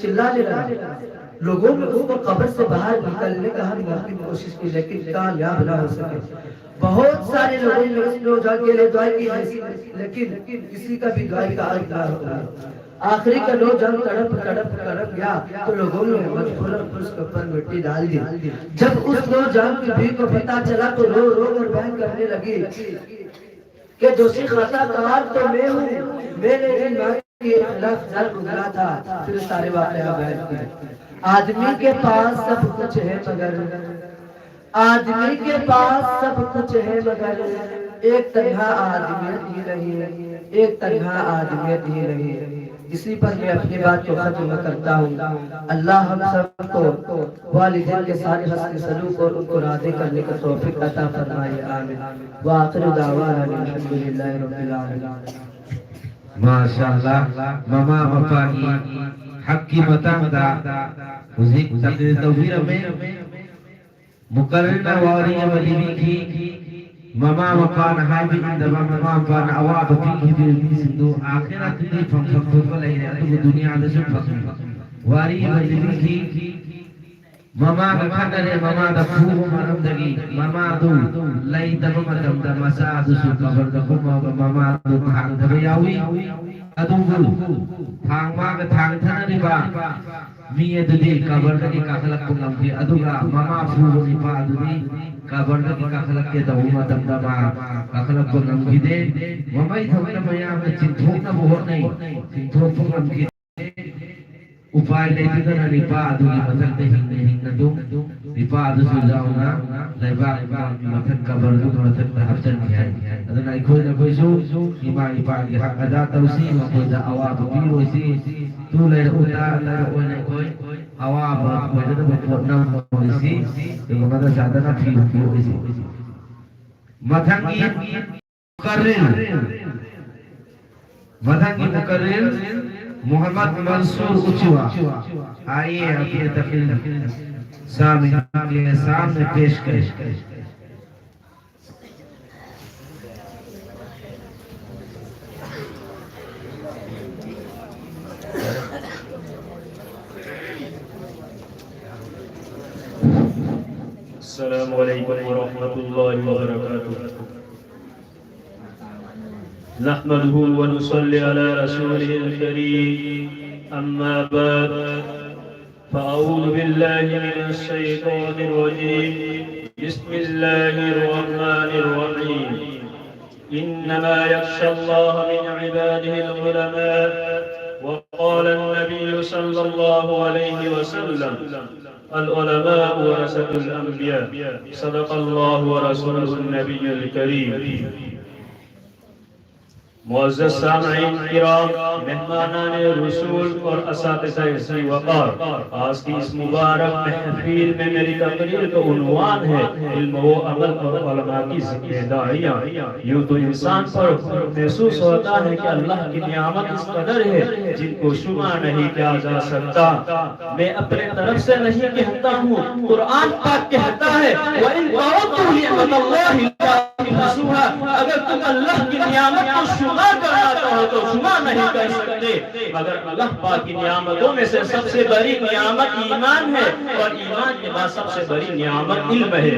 چلانے لگا. لوگوں نے اس کو قبر سے باہر نکالنے کا ہر ممکن کوشش کی لیکن کامیاب نہ ہو سکے. بہت سارے لوگوں نے اس نوجوان کے لیے دعا کی لیکن کسی کا بھی دعا کا اثر نہ ہوا. آخری کا نوجوان تڑپ گیا تو لوگوں نے مجبوراً اس کے اوپر مٹی ڈال دی. جب اس نوجوان کی بیوی کو پتہ چلا تو رو رو کر بیان کرنے لگی کہ دوسری خطا کار تو میں ہوں, میں نے ان ماں کے خلاف زر گزرا تھا. پھر سارے واقعہ بیان کیے. آدمی کے پاس سب کچھ ہے مگر آدمی کے پاس سب کچھ ہے مگر ایک تنہا آدمیت ہی نہیں, ایک تنہا آدمیت ہی نہیں. اسی پر میں اپنی بات کو ختم کرتا ہوں. اللہ ہم سب کو والدین کے ساتھ حسن سلوک اور ان کو راضی کرنے کا توفیق عطا فرمائے. آمین. وآخر دعوانا الحمدللہ رب العالمین. ماشاءاللہ ماما وفانی حق کی متام دا وزیق تقریر توفیر میں مقررنا واری ولیوی کی ماما وفان حابی اندبا ماما وفان عواب فیکی بیرمی سندو آخرات دی فنفق فلائن اتو دنیا دسو فصل واری ولیوی کی ماما وفاندر ماما دا فوق مرمدگی ماما دو لئی دبا مدم دا مسا دسو قبر دا ماما دو بحق دبیاوی ادو گلو تھانگ ماغ تھانگ تھانا ربا میے دلی کابرنگی کا خلق کو لمکی ادو گا ماما فوق ربا ادو دی کابرنگی کا خلق کے دعوما دمدما کا خلق کو لمکی دے ومائی تھوکنا بیان میں چنتھوکنا بہت نہیں چنتھوک لمکی دے اپائے لیتی دنا ربا ادو کی مثل دے ہنگنے دو ربا ادو سوزاؤنا لائبا مثل کابرنگی مثل تحفظن کیا ادنا ایکھوئی نا کوئی سو ایمان ایپان کی حق ادا توسیم کوئی دا عواب بیرو اسی تو لیر اتار لیر اونے کوئی عواب کوئی دا بپورنا اسی تو مدد سادنا پیو اسی مدھنگی مقرر محمد منصور اچوا آئیے اپنے تقریر سامنے پیش کریں. السلام علیکم ورحمۃ اللہ وبرکاتہ. نحمده ونصلي على رسوله الكريم أما بعد فأعوذ بالله من الشيطان الرجيم بسم الله الرحمن الرحيم. إنما يخشى الله من عباده العلماء. وقال النبي صلى الله عليه وسلم العلماء ورثة الأنبياء. صدق الله ورسوله النبي الكريم. معزز سامعین کرام، مہمانان رسول اور اساتذہ سی وقار، آج کی اس مبارک محفل میں میری تقریر کا عنوان ہے علم و عمل اور علماء کی ذمہ داریاں. یوں تو انسان پر محسوس ہوتا ہے کہ اللہ کی نعمت اس قدر ہے جن کو شمار نہیں کیا جا سکتا. میں اپنے طرف سے نہیں کہتا ہوں، قرآن پاک کہتا ہے وَإِن تَعُدُّوا نِعْمَتَ اللَّهِ لَا تُحْصُوهَا. اگر تم اللہ کی نعمت کو شمار کرنا چاہو تو شمار نہیں کر سکتے. مگر اللہ پاک کی نعمتوں میں سے سب سے بڑی نعمت ایمان ہے، اور ایمان کے بعد سب سے بڑی نعمت علم ہے.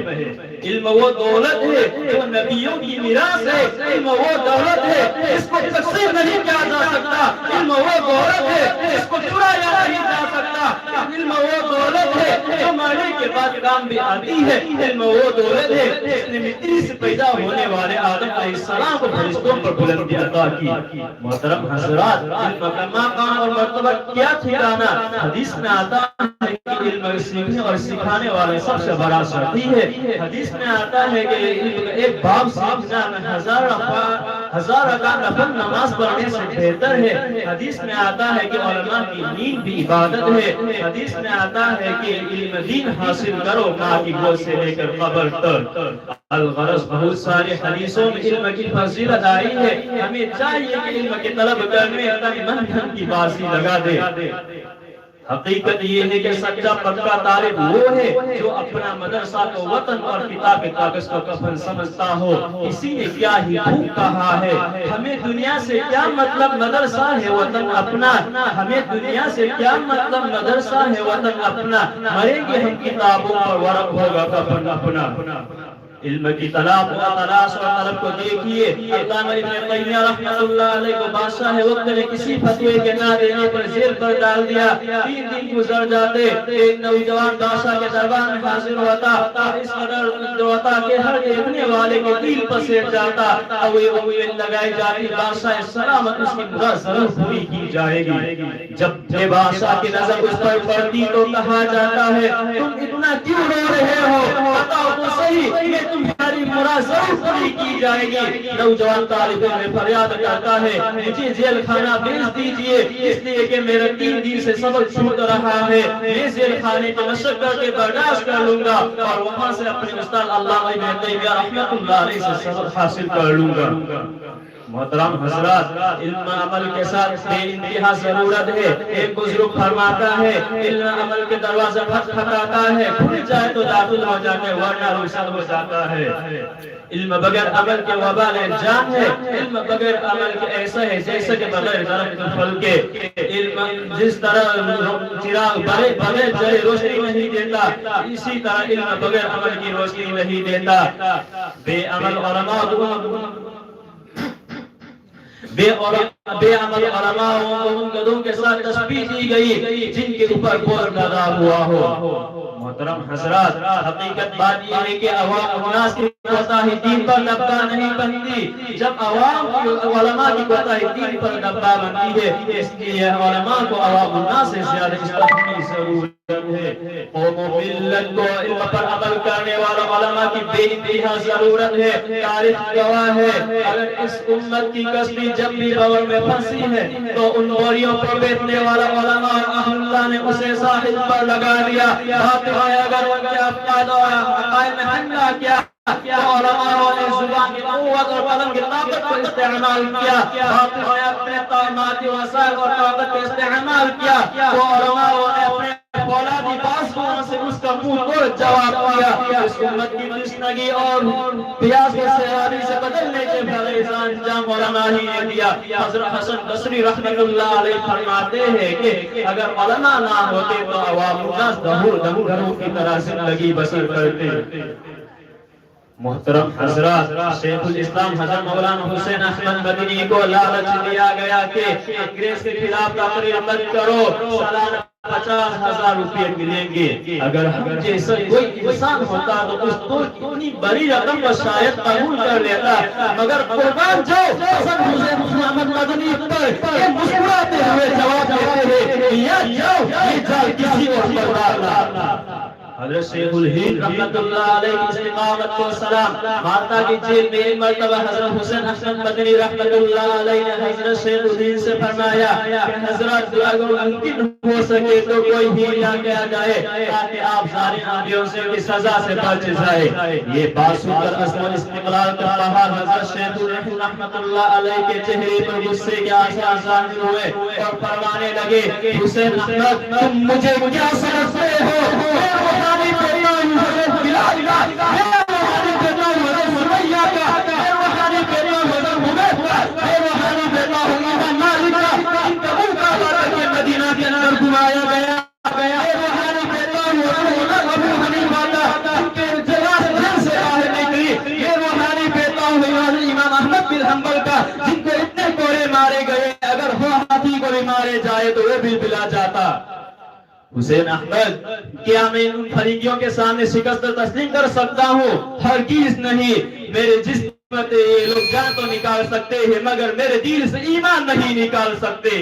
علم وہ دولت ہے جو نبیوں کی میراث ہے. علم وہ دولت ہے اس کو تقسیم نہیں کیا جا سکتا. علم وہ دولت ہے اس کو چرایا نہیں جا سکتا. علم وہ دولت ہے جو مرنے کے بعد کام بھی آتی ہے. علم وہ دولت ہے جس نے مٹی سے پیدا ہونے والے آدم علیہ السلام کو فرشتوں پر بلندی عطا کی. محترم حضرات، علم کا مقام اور مرتبہ کیا ٹھکانا. حدیث میں آتا ہے کہ علم سیکھنے اور سکھانے والے سب سے بڑا ساتھی ہے. حدیث میں آتا ہے کہ ایک باب سیکھنا ہزار رکعت نفل نماز پڑھنے سے بہتر ہے. حدیث میں آتا ہے کہ علماء کی نیند بھی عبادت ہے. حدیث میں آتا ہے کہ علم دین حاصل کرو ماں کی گود سے لے کر قبر تک. الغرض بہت سارے حدیثوں میں علم کی فضیلت آئی ہے. ہمیں چاہیے کہ علم کی طلب کرنے تن من دھن کی بازی لگا دے. حقیقت یہ ہے کہ سچا پکا طالب وہ ہے جو اپنا مدرسہ کو وطن اور کتاب کاغذ کو کفن سمجھتا ہو. اسی نے کیا ہی خوب کہا ہے, ہمیں دنیا سے کیا مطلب, مدرسہ ہے وطن اپنا. ہمیں دنیا سے کیا مطلب, مدرسہ ہے وطن اپنا. مریں گے ہم کتابوں پر, ورق ہوگا کفن اپنا. علم کی طلب و تلاش اور طلب کو دیکھیے. علامہ ابن قیم رحمۃ اللہ علیہ کو بادشاہ وقت نے کسی فتوے کے نہ دینے پر جیل پر ڈال دیا. 3 دن گزر جاتے, ایک نوجوان بادشاہ کے دربار میں حاضر ہوتا. اس قدر ہوتا کہ ہر دیکھنے والے کے دل پر سیٹ جاتا. اویل لگائی جاتی, بادشاہ سلامت اس کی برا ضرور پوری کی جائے گی. جب یہ بادشاہ کی نظر اس پر پڑتی تو کہا جاتا ہے, تم اتنا کیوں رو رہے ہو, بتاؤ تو صحیح, تمہاری مراد ضرور پوری کی جائے گی. نوجوان طالب علم فریاد کرتا ہے, مجھے جیل خانہ بھیج دیجیے, اس لیے کہ میرا 3 دن سے سبق چھوٹ رہا ہے. میں جیل خانے کی مشقت کے برداشت کر لوں گا اور وہاں سے اپنے استاد علامہ ابن قیم رحمۃ اللہ علیہ سے سبق حاصل کر لوں گا. محترم حضرات, علم عمل کے ساتھ بے انتہا ضرورت ہے. ایک بزرگ فرماتا ہے, علم عمل کے دروازہ کھٹکھٹاتا ہے, کھل جائے تو داخل ہو جاتے, ورنہ رخصت ہو جاتا ہے. علم بغیر عمل کے وبال جان ہے. علم بغیر عمل کے ایسا ہے جیسے کہ بغیر درخت پھل کے. علم جس طرح چراغ بغیر جلے روشنی نہیں دیتا, اسی طرح علم بغیر عمل کی روشنی نہیں دیتا. بے عمل علماء بے عمل علماء ان گدوں کے ساتھ تشبیہ دی گئی جن کے اوپر بور لگا ہوا ہو. محترم حضرات, حقیقت بات یہ ہے کہ عوام الناس کی کوتاہی دین پر دبا نہیں بنتی. جب عوام علماء کی کوتاہی دین پر دبا بنتی ہے, اس لیے علماء کو عوام الناس سے زیادہ استحقاق کی ضرورت ہے. قوم و ملت کو علم پر عمل کرنے والا علماء کی بے انتہا ضرورت ہے. تاریخ گواہ ہے, اگر اس امت کی کسبی جب بھی بغل میں پھنسی ہے تو ان موریوں پر بیٹھنے والا علماء اور اہل اللہ نے اسے ساحل پر لگا دیا. اگر ان کے افکار اور عقائد میں حملہ کیا تو علماء نے زبان کی قوت اور قلم کی طاقت کو استعمال کیا. اپنے تعلیماتی وسائل اور طاقت کا استعمال کیا تو علماء نے اپنے فولادی بازوؤں سے اس کا منہ توڑ جواب دیا. اس امت کی تشنگی اور پیاس کو سیرابی سے بدلنے کے بھلے انجام علماء ہی نے دیا. حضرت حسن بصری رحمۃ اللہ علیہ فرماتے ہیں کہ اگر علماء نہ ہوتے تو عوام الناس دہور کی طرح زندگی بسر کرتے. محترم حضرات, شیخ الاسلام حضرت مولانا حسین احمد مدنی کو لالچ دیا گیا کہ انگریز کے خلاف تقریر مت کرو, سالانہ 50,000 روپے ملیں گے. اگر ہم جیسا کوئی انسان ہوتا تو اس کو اتنی بڑی رقم کو شاید قبول کر لیتا, مگر قربان جاؤ حسن حسین احمد مدنی پر یہ مسکراتے ہوئے جواب دیتے ہیں, یہ جال کسی اور پر ڈالنا. حضرت شیخ الہند رحمت اللہ علیہ کی استقامت کو سلام. مالٹا کی جیل میں ایک مرتبہ حضرت حسین احمد مدنی رحمت اللہ علیہ نے حضرت شیخ الہند سے فرمایا کہ حضرت اگر ممکن ہو سکے تو کوئی ہیلا کیا جائے تاکہ آپ سارے نبیوں سے کی سزا سے بچ جائے. یہ بات سن کر عزم استقلال کا پہاڑ حضرت شیخ الہند رحمت اللہ علیہ کے چہرے پر غصے کے آثار ظاہر ہوئے اور فرمانے لگے, حسین احمد تم مجھے کیا سمجھتے ہو, مدینہ کے اندر گھمایا گیا. امام احمد بن حنبل کا جن کو اتنے کوڑے مارے گئے, اگر وہ ہاتھی کو بھی مارے جائے تو وہ بھی بلا جاتا. حسین احمد, کیا میں ان فریقیوں کے سامنے شکست تسلیم کر سکتا ہوں؟ ہرگز نہیں. میرے جسم سے یہ لوگ جان تو نکال سکتے ہیں مگر میرے دل سے ایمان نہیں نکال سکتے.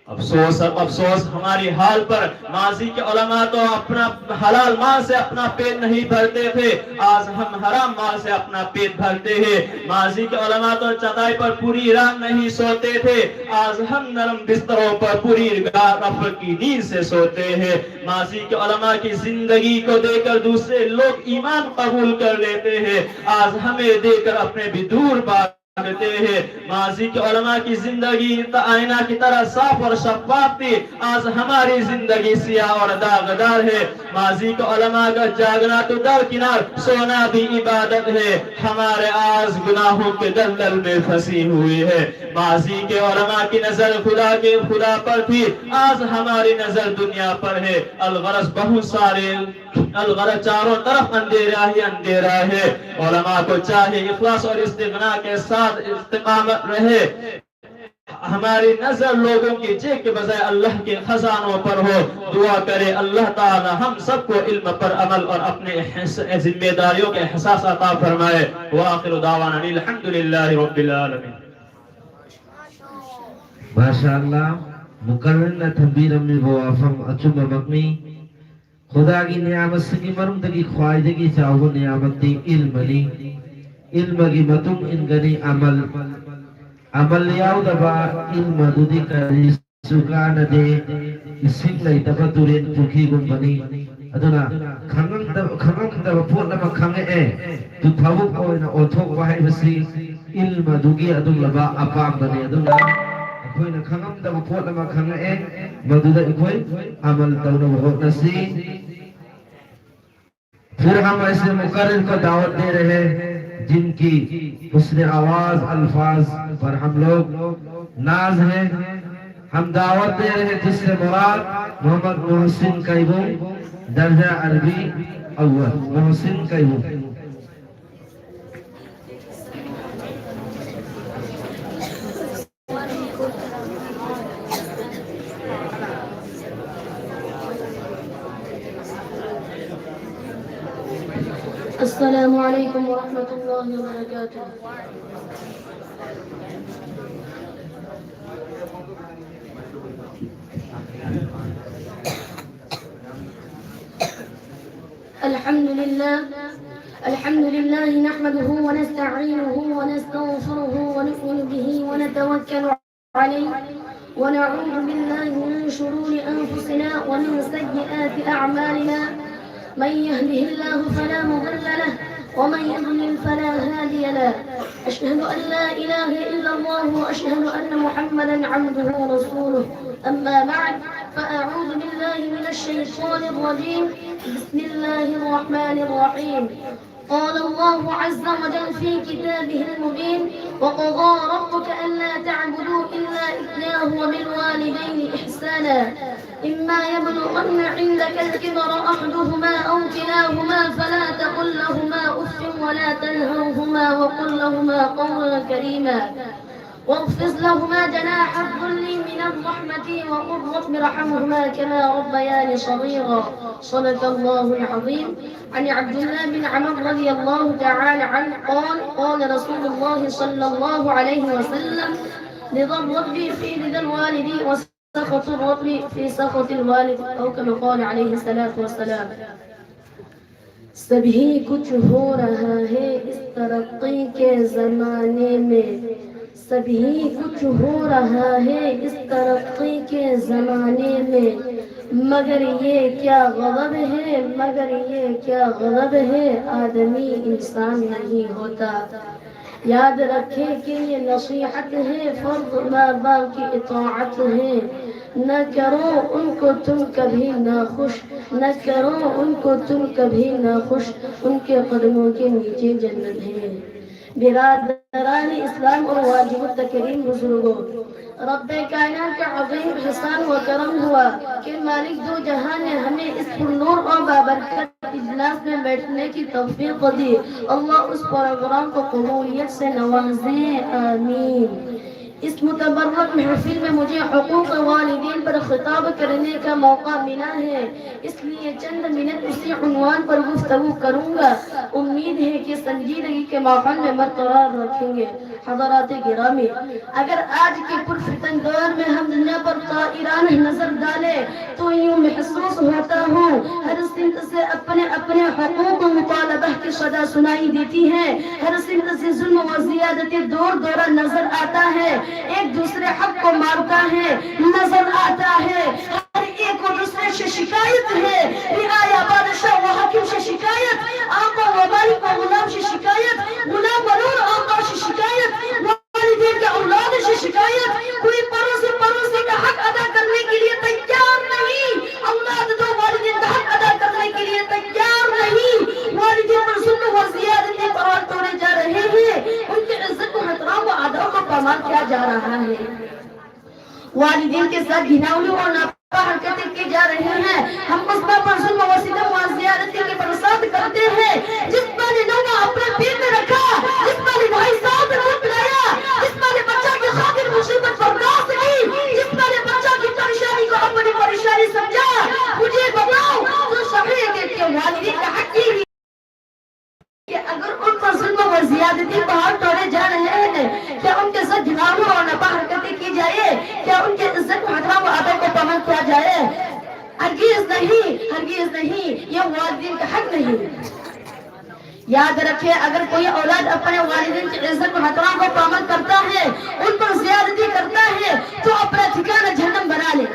افسوس ہماری حال پر. ماضی کے علماء تو اپنا حلال مال سے اپنا پیٹ نہیں بھرتے تھے, آج ہم حرام مال سے اپنا پیٹ بھرتے ہیں. ماضی کے علماء تو چٹائی پر پوری رات نہیں سوتے تھے, آج ہم نرم بستروں پر پوری رات کی نیند سے سوتے ہیں. ماضی کے علماء کی زندگی کو دیکھ کر دوسرے لوگ ایمان قبول کر لیتے ہیں, آج ہمیں دیکھ کر اپنے بھی دور بات کرتے ہیں ماضی کے علماء کی زندگی آئینہ کی طرح صاف اور شفاف تھی آج ہماری زندگی سیاہ اور داغدار ہے ماضی کے علماء کا جاگنا تو درکنار سونا بھی عبادت ہے ہمارے آج گناہوں کے دلدل میں پھنسی ہوئی ہے ماضی کے علماء کی نظر خدا پر تھی آج ہماری نظر دنیا پر ہے الغرض بہت سارے الغرض چاروں طرف اندھیرا ہی اندھیرا ہے علماء کو چاہے اخلاص اور استغنا کے ساتھ استقامت رہے ہماری نظر لوگوں کی جیب کے بجائے اللہ کے خزانوں پر ہو دعا کرے اللہ تعالی ہم سب کو علم پر عمل اور اپنے ذمہ داریوں کے احساس عطا فرمائے وآخر دعوانا الحمدللہ رب العالمین ماشاءاللہ مقرر نہ تنبیر امی بوافم اچھو مقمی خدا کی نعمت سکی مرم تکی خواہدگی چاہو نعمت دی علم لی علم کی متم انگنی عمل لیاو دبا علم دودی کری سکان دے اسفک لئی دبا دورین پوکی گم بنی ادنا کھنگم دبا پور نما کھنگے تو تھاو کوئی نا اوتھوک وائی بسی علم دوگی ادن لبا اپام بنی ادنا کوئی نا کھنگم دبا پور نما کھنگے مدودہ کوئی عمل دونہ بہت نسی پھر ہم ایسے مقرر کو دعوت دے رہے جن کی حسن آواز الفاظ پر ہم لوگ ناز ہیں ہم دعوت دے رہے جس سے مراد محمد محسن قیبو درجہ عربی اول محسن قیبو السلام علیکم ورحمۃ اللہ وبرکاتہ الحمد للہ نحمده ونستعینه ونستغفره ونؤمن به ونتوکل علیہ ونعوذ باللہ من شرور انفسنا ومن سیئات اعمالنا من يهده الله فلا مضل له ومن يضلل فلا هادي له أشهد أن لا إله إلا الله وأشهد أن محمدا عبده ورسوله أما بعد فأعوذ بالله من الشيطان الرجيم بسم الله الرحمن الرحيم قال الله عز وجل في كتابه المبين وقضى ربك ألا تعبدوا إلا إياه وبالوالدين إحسانا إما يبلغن عندك الكبر أحدهما أو كلاهما فلا تقل لهما أف ولا تنهرهما وقل لهما قولا كريما واخفض لهما جناح الذل من الرحمة وقل رب ارحمهما كما ربياني صغيرا صدق الله العظيم عن عبد الله بن عمرو رضي الله تعالى عنه قال قال رسول الله صلى الله عليه وسلم رضا الرب في رضا الوالد وسخط الرب في سخط الوالد أو كما قال عليه الصلاة والسلام سبھی کچھ ہو رہا ہے اس ترقی کے زمانے میں سبھی کچھ ہو رہا ہے اس ترقی کے زمانے میں مگر یہ کیا غضب ہے مگر یہ کیا غضب ہے آدمی انسان نہیں ہوتا یاد رکھے کہ یہ نصیحت ہے فرض ماں باپ کی اطاعت ہے نہ کرو ان کو تم کبھی ناخوش نہ کرو ان کو تم کبھی ناخوش ان کے قدموں کے نیچے جنت ہے برادران اسلام اور واجب التکریم بزرگوں رب کائنات کا عظیم احسان و کرم ہوا کہ مالک دو جہان نے ہمیں اس پرنور اور بابرکت اجلاس میں بیٹھنے کی توفیق دی اللہ اس پروگرام کو قبولیت سے نوازے آمین اس متبرک محفل میں مجھے حقوق والدین پر خطاب کرنے کا موقع ملا ہے اس لیے چند منٹ اسی عنوان پر گفتگو کروں گا امید ہے کہ سنجیدگی کے ماحول میں برقرار رکھیں گے حضرات گرامی اگر آج کے پرفتن دور میں ہم دنیا پر طائرانہ نظر ڈالیں تو یوں محسوس ہوتا ہوں ہر سمت سے اپنے اپنے حقوق و مطالبہ کی صدا سنائی دیتی ہے ہر سمت سے ظلم و زیادتی دور دورہ نظر آتا ہے ایک دوسرے حق کو مارتا ہے نظر آتا ہے ہر ایک کو دوسرے سے شکایت ہے رعایا بادشاہ و حاکم سے شکایت آقا و مالک و غلام سے شکایت غلام و نور آقا سے شکایت جا رہا ہے. والدین کے ساتھ گھناؤنی اور ناپاک حرکتیں کی جا رہی ہیں. ہم اس پر ظلم و ستم و زیادتی کے برسات کرتے ہیں. جس ماں نے نونا اپنے پیٹ میں رکھا, جس ماں نے بھائی صاحب کو پلایا, جس ماں نے بچہ کی خاطر مصیبت برداشت کی, جس ماں نے بچہ کی پریشانی کو اپنی پریشانی سمجھا, مجھے بتاؤ تو صحیح ہے کہ والدین کا حق کی کہ اگر ان پر ظلم و زیادتی بہت توڑے جا رہے ہیں, کیا ان کے ساتھ جناحوں اور ناپاک حرکتیں کی جائے, کیا ان کے عزت و احترام و ادب کو پامال کیا جائے؟ ہرگز نہیں, ہرگز نہیں, یہ والدین کا حق نہیں. یاد رکھے, اگر کوئی اولاد اپنے والدین کی عزت و احترام کو پامال کرتا ہے, ان پر زیادتی کرتا ہے, تو اپنا ٹھکانہ جہنم بنا لے.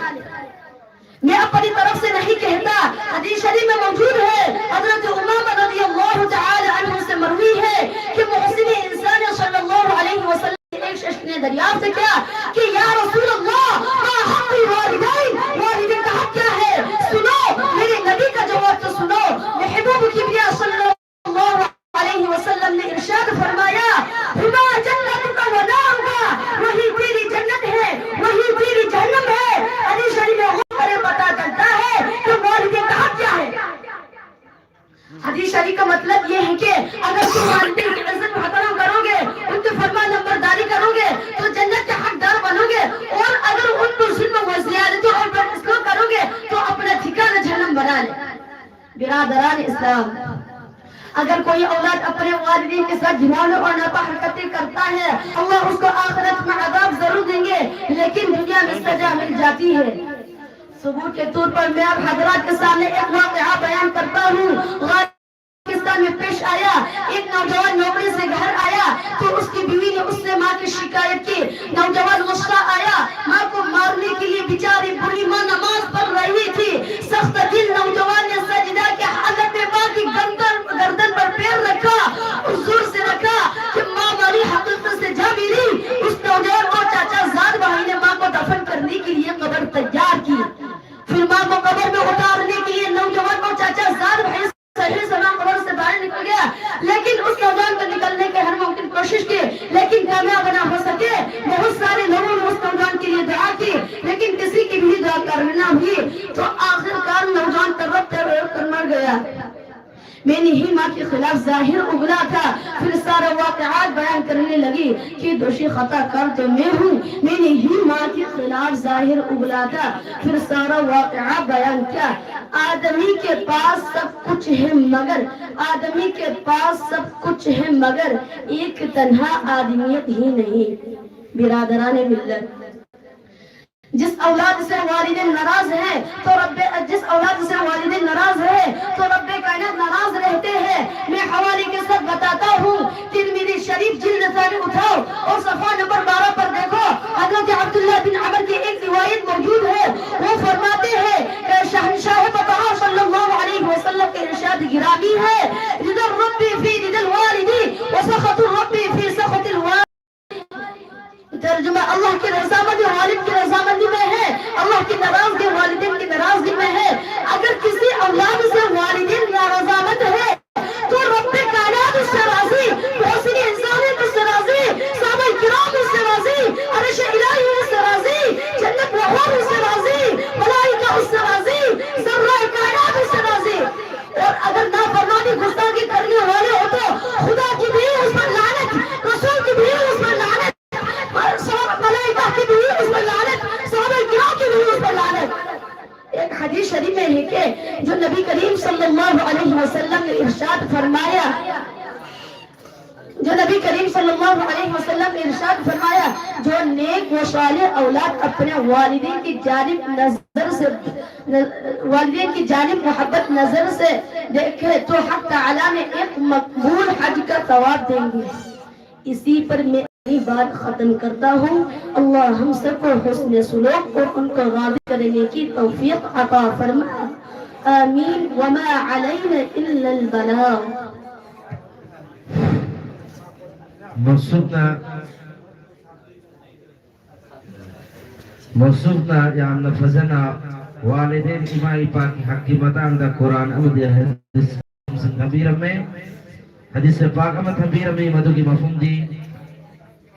میں اپنی طرف سے نہیں کہتا, حدیث شریف میں موجود ہے, حضرت امامہ رضی اللہ تعالی عنہ سے مروی ہے کہ محسن انسان صلی اللہ علیہ وسلم ایک شخص نے دریافت کیا کہ یا رسول اللہ, ما حق الوالدین, والدین کا حق کیا ہے؟ سنو میرے نبی کا جواب تو سنو. محبوب کبریا صلی اللہ علیہ وسلم نے ارشاد فرمایا, ہما جنتک و نارک, وہی تیری جنت ہے, وہی تیری جہنم ہے. حدیث شریف میں پتا چلتا ہے کہ والدین کا حق کیا ہے. حدیث شریف کا مطلب یہ ہے کہ اگر تم والدین کی عزت و احترام کرو گے, ان کی فرمان برداری کرو گے, تو جنت کے حقدار بنو گے, اور اگر ان پر ظلم و زیادتی اور بدسلوکی کرو گے تو اپنا ٹھکانہ جہنم بنا لے. برادران اسلام, اگر کوئی اولاد اپنے والدین کے ساتھ جناحوں اور ناپاک حرکتیں کرتا ہے, اللہ اس کو آخرت میں عذاب ضرور دیں گے, لیکن دنیا میں سزا مل جاتی ہے. ثبوت کے طور پر میں آپ حضرات کے سامنے ایک واقعہ بیان کرتا ہوں. پاکستان میں پیش آیا, ایک نوجوان نوکری سے گھر آیا تو اس کی بیوی نے اس سے ماں کی شکایت کی. نوجوان غصہ آیا, ماں کو مارنے کے لیے بیچاری بری ماں نماز پڑھ رہی تھی. سخت دل نوجوان نے سجدہ کے حالت میں ماں کی گردن پر پیر رکھا اور زور سے رکھا کہ ماں ہماری حقیقت سے جا ملی. اس نوجوان اور چاچا زاد بھائی نے ماں کو دفن کرنے کے لیے قبر تیار کی. پھر ماں کو قبر میں اتارنے کے لیے نوجوان اور چاچا زاد بھائی صحیح سلام قبر سے باہر نکل گیا, لیکن اس نوجوان کو نکلنے کی ہر ممکن کوشش کی, لیکن کامیاب نہ ہو سکے. بہت سارے لوگوں نے اس نوجوان کے لیے دعا کی, لیکن کسی کی بھی دعا کرنا ہوئی تو آخرکار نوجوان تڑپ کر مر گیا. میں نے ہی ماں کے خلاف ظاہر اگلا تھا. پھر سارا واقعات بیان کرنے لگی کہ دوشی خطا کر تو میں ہوں, میں نے ہی ماں کے خلاف ظاہر اگلا تھا. پھر سارا واقعہ بیان کیا. آدمی کے پاس سب کچھ ہے مگر, آدمی کے پاس سب کچھ ہے مگر ایک تنہا آدمیت ہی نہیں. برادران ملت, جس اولاد سے والدین ناراض ہیں تو جس اولاد سے والدین ناراض ہیں تو رب کائنات ناراض رہتے ہیں. میں حوالے کے ساتھ بتاتا ہوں, ترمذی شریف جلد ثانی اٹھاؤ اور صفحہ نمبر 12 پر دیکھو. حضرت عبداللہ بن عمر کی ایک روایت موجود ہے. وہ فرماتے ہیں کہ شہنشاہ بطحا صلی اللہ علیہ وسلم کے ارشاد گرامی ہے, رضا الرب فی رضا الوالدی وسخط الرب فی سخط الوالد. ترجمہ, اللہ کی رضامندی والد کی رضامندی میں ہے, اللہ کی ناراضگی والدین کی ناراضگی میں ہے. اگر کسی اولاد سے والدین نارضامند ہے تو رب کائنات اس سے راضی, محسن انسانیت اس سے راضی, صحابہ کرام اس سے راضی, عرش الہی اس سے راضی, جنت نعیم اس سے راضی, ملائکہ اس سے راضی, ذرہ کائنات اس سے راضی. اور اگر نافرمانی گستاخی کرنے والے ہو تو خدا کی بھی اس پر لعنت, رسول کی بھی اس پر لعنت, ملائکہ کی بھی اس پر لعنت, صحابہ کرام کی بھی اس پر لعنت. ایک حدیث شریف میں ہے کہ جو نبی کریم صلی اللہ علیہ وسلم نے ارشاد فرمایا, جو نبی کریم صلی اللہ علیہ وسلم نے ارشاد فرمایا, جو نیک و صالح اولاد اپنے والدین کی جانب نظر سے, والدین کی جانب محبت نظر سے دیکھے تو حق تعالی نے ایک مقبول حج کا ثواب دیں گے. اسی پر میں بات ختم کرتا ہوں. اللہ ہم سب کو حسن سلوک اور ان کو راضی کرنے کی توفیق عطا فرما, آمین. وما علینا الا البلاغ. مصرنا یا لفظنا والدین امائی پاکی حق کی مطان دا قرآن امد یا حدیث تنبیر میں, حدیث پاک امد تنبیر میں مدو کی مفہوم دی.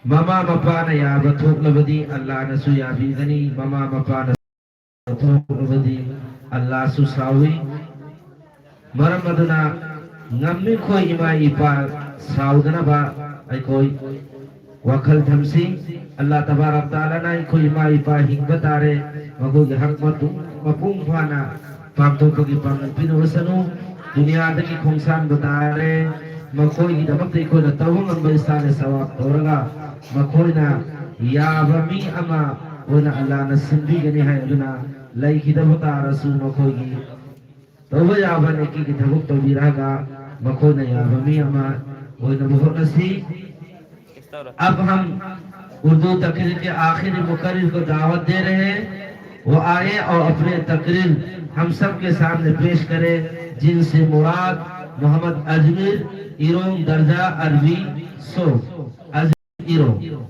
mama mapana ya batuk labadi Allah nasu ya bidani mama mapana batuk labadi Allah su sawi maramadana ngamni koi ima ipa saudana ba ai koi wakal thamsi Allah tabarak taala na koi ima ipa hingbatare mago ge hakmatu mapung phana pamto ko gi pang pinusanu dunia dagi khongsan batare makoi gi damak te ko na tawang ang baisane sawak toraga makoi na yabami ama wana Allah na sindi gani hai aduna lai khidabata rasul makoi gi tawba yaban ki ki thabuk to biraga makoi na yabami ama wana bahut nasi اب ہم اردو تقریر کے آخری مقرر کو دعوت دے رہے ہیں وہ آئے اور اپنے تقریر ہم سب کے سامنے پیش کرے جن سے مراد محمد اجمیر ایروم درجہ عربی سو اجمیر ایروم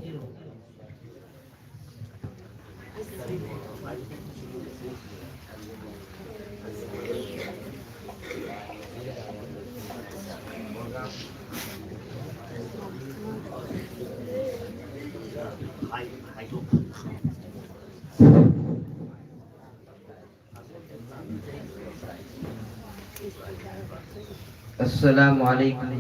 السلام علیکم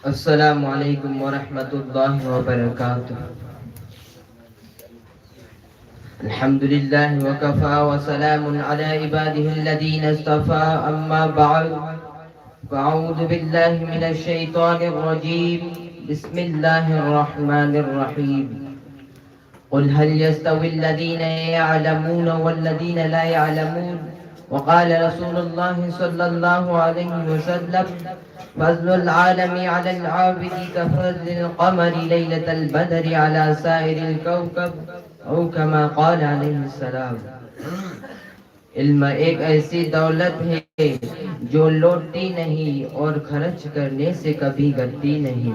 السلام علیکم ورحمۃ اللہ وبرکاتہ الحمد لله وكفى وسلام على عباده الذين اصطفى أما بعد فأعوذ بالله من الشيطان الرجيم بسم الله الرحمن الرحيم قل هل يستوي الذين يعلمون والذين لا يعلمون وقال رسول الله صلى الله عليه وسلم فضل العالم على العابد كفضل القمر ليلة البدر على سائر الكوكب او کما قال علیہ السلام علم ایک ایسی دولت ہے جو لوٹتی نہیں اور خرچ کرنے سے کبھی گھٹتی نہیں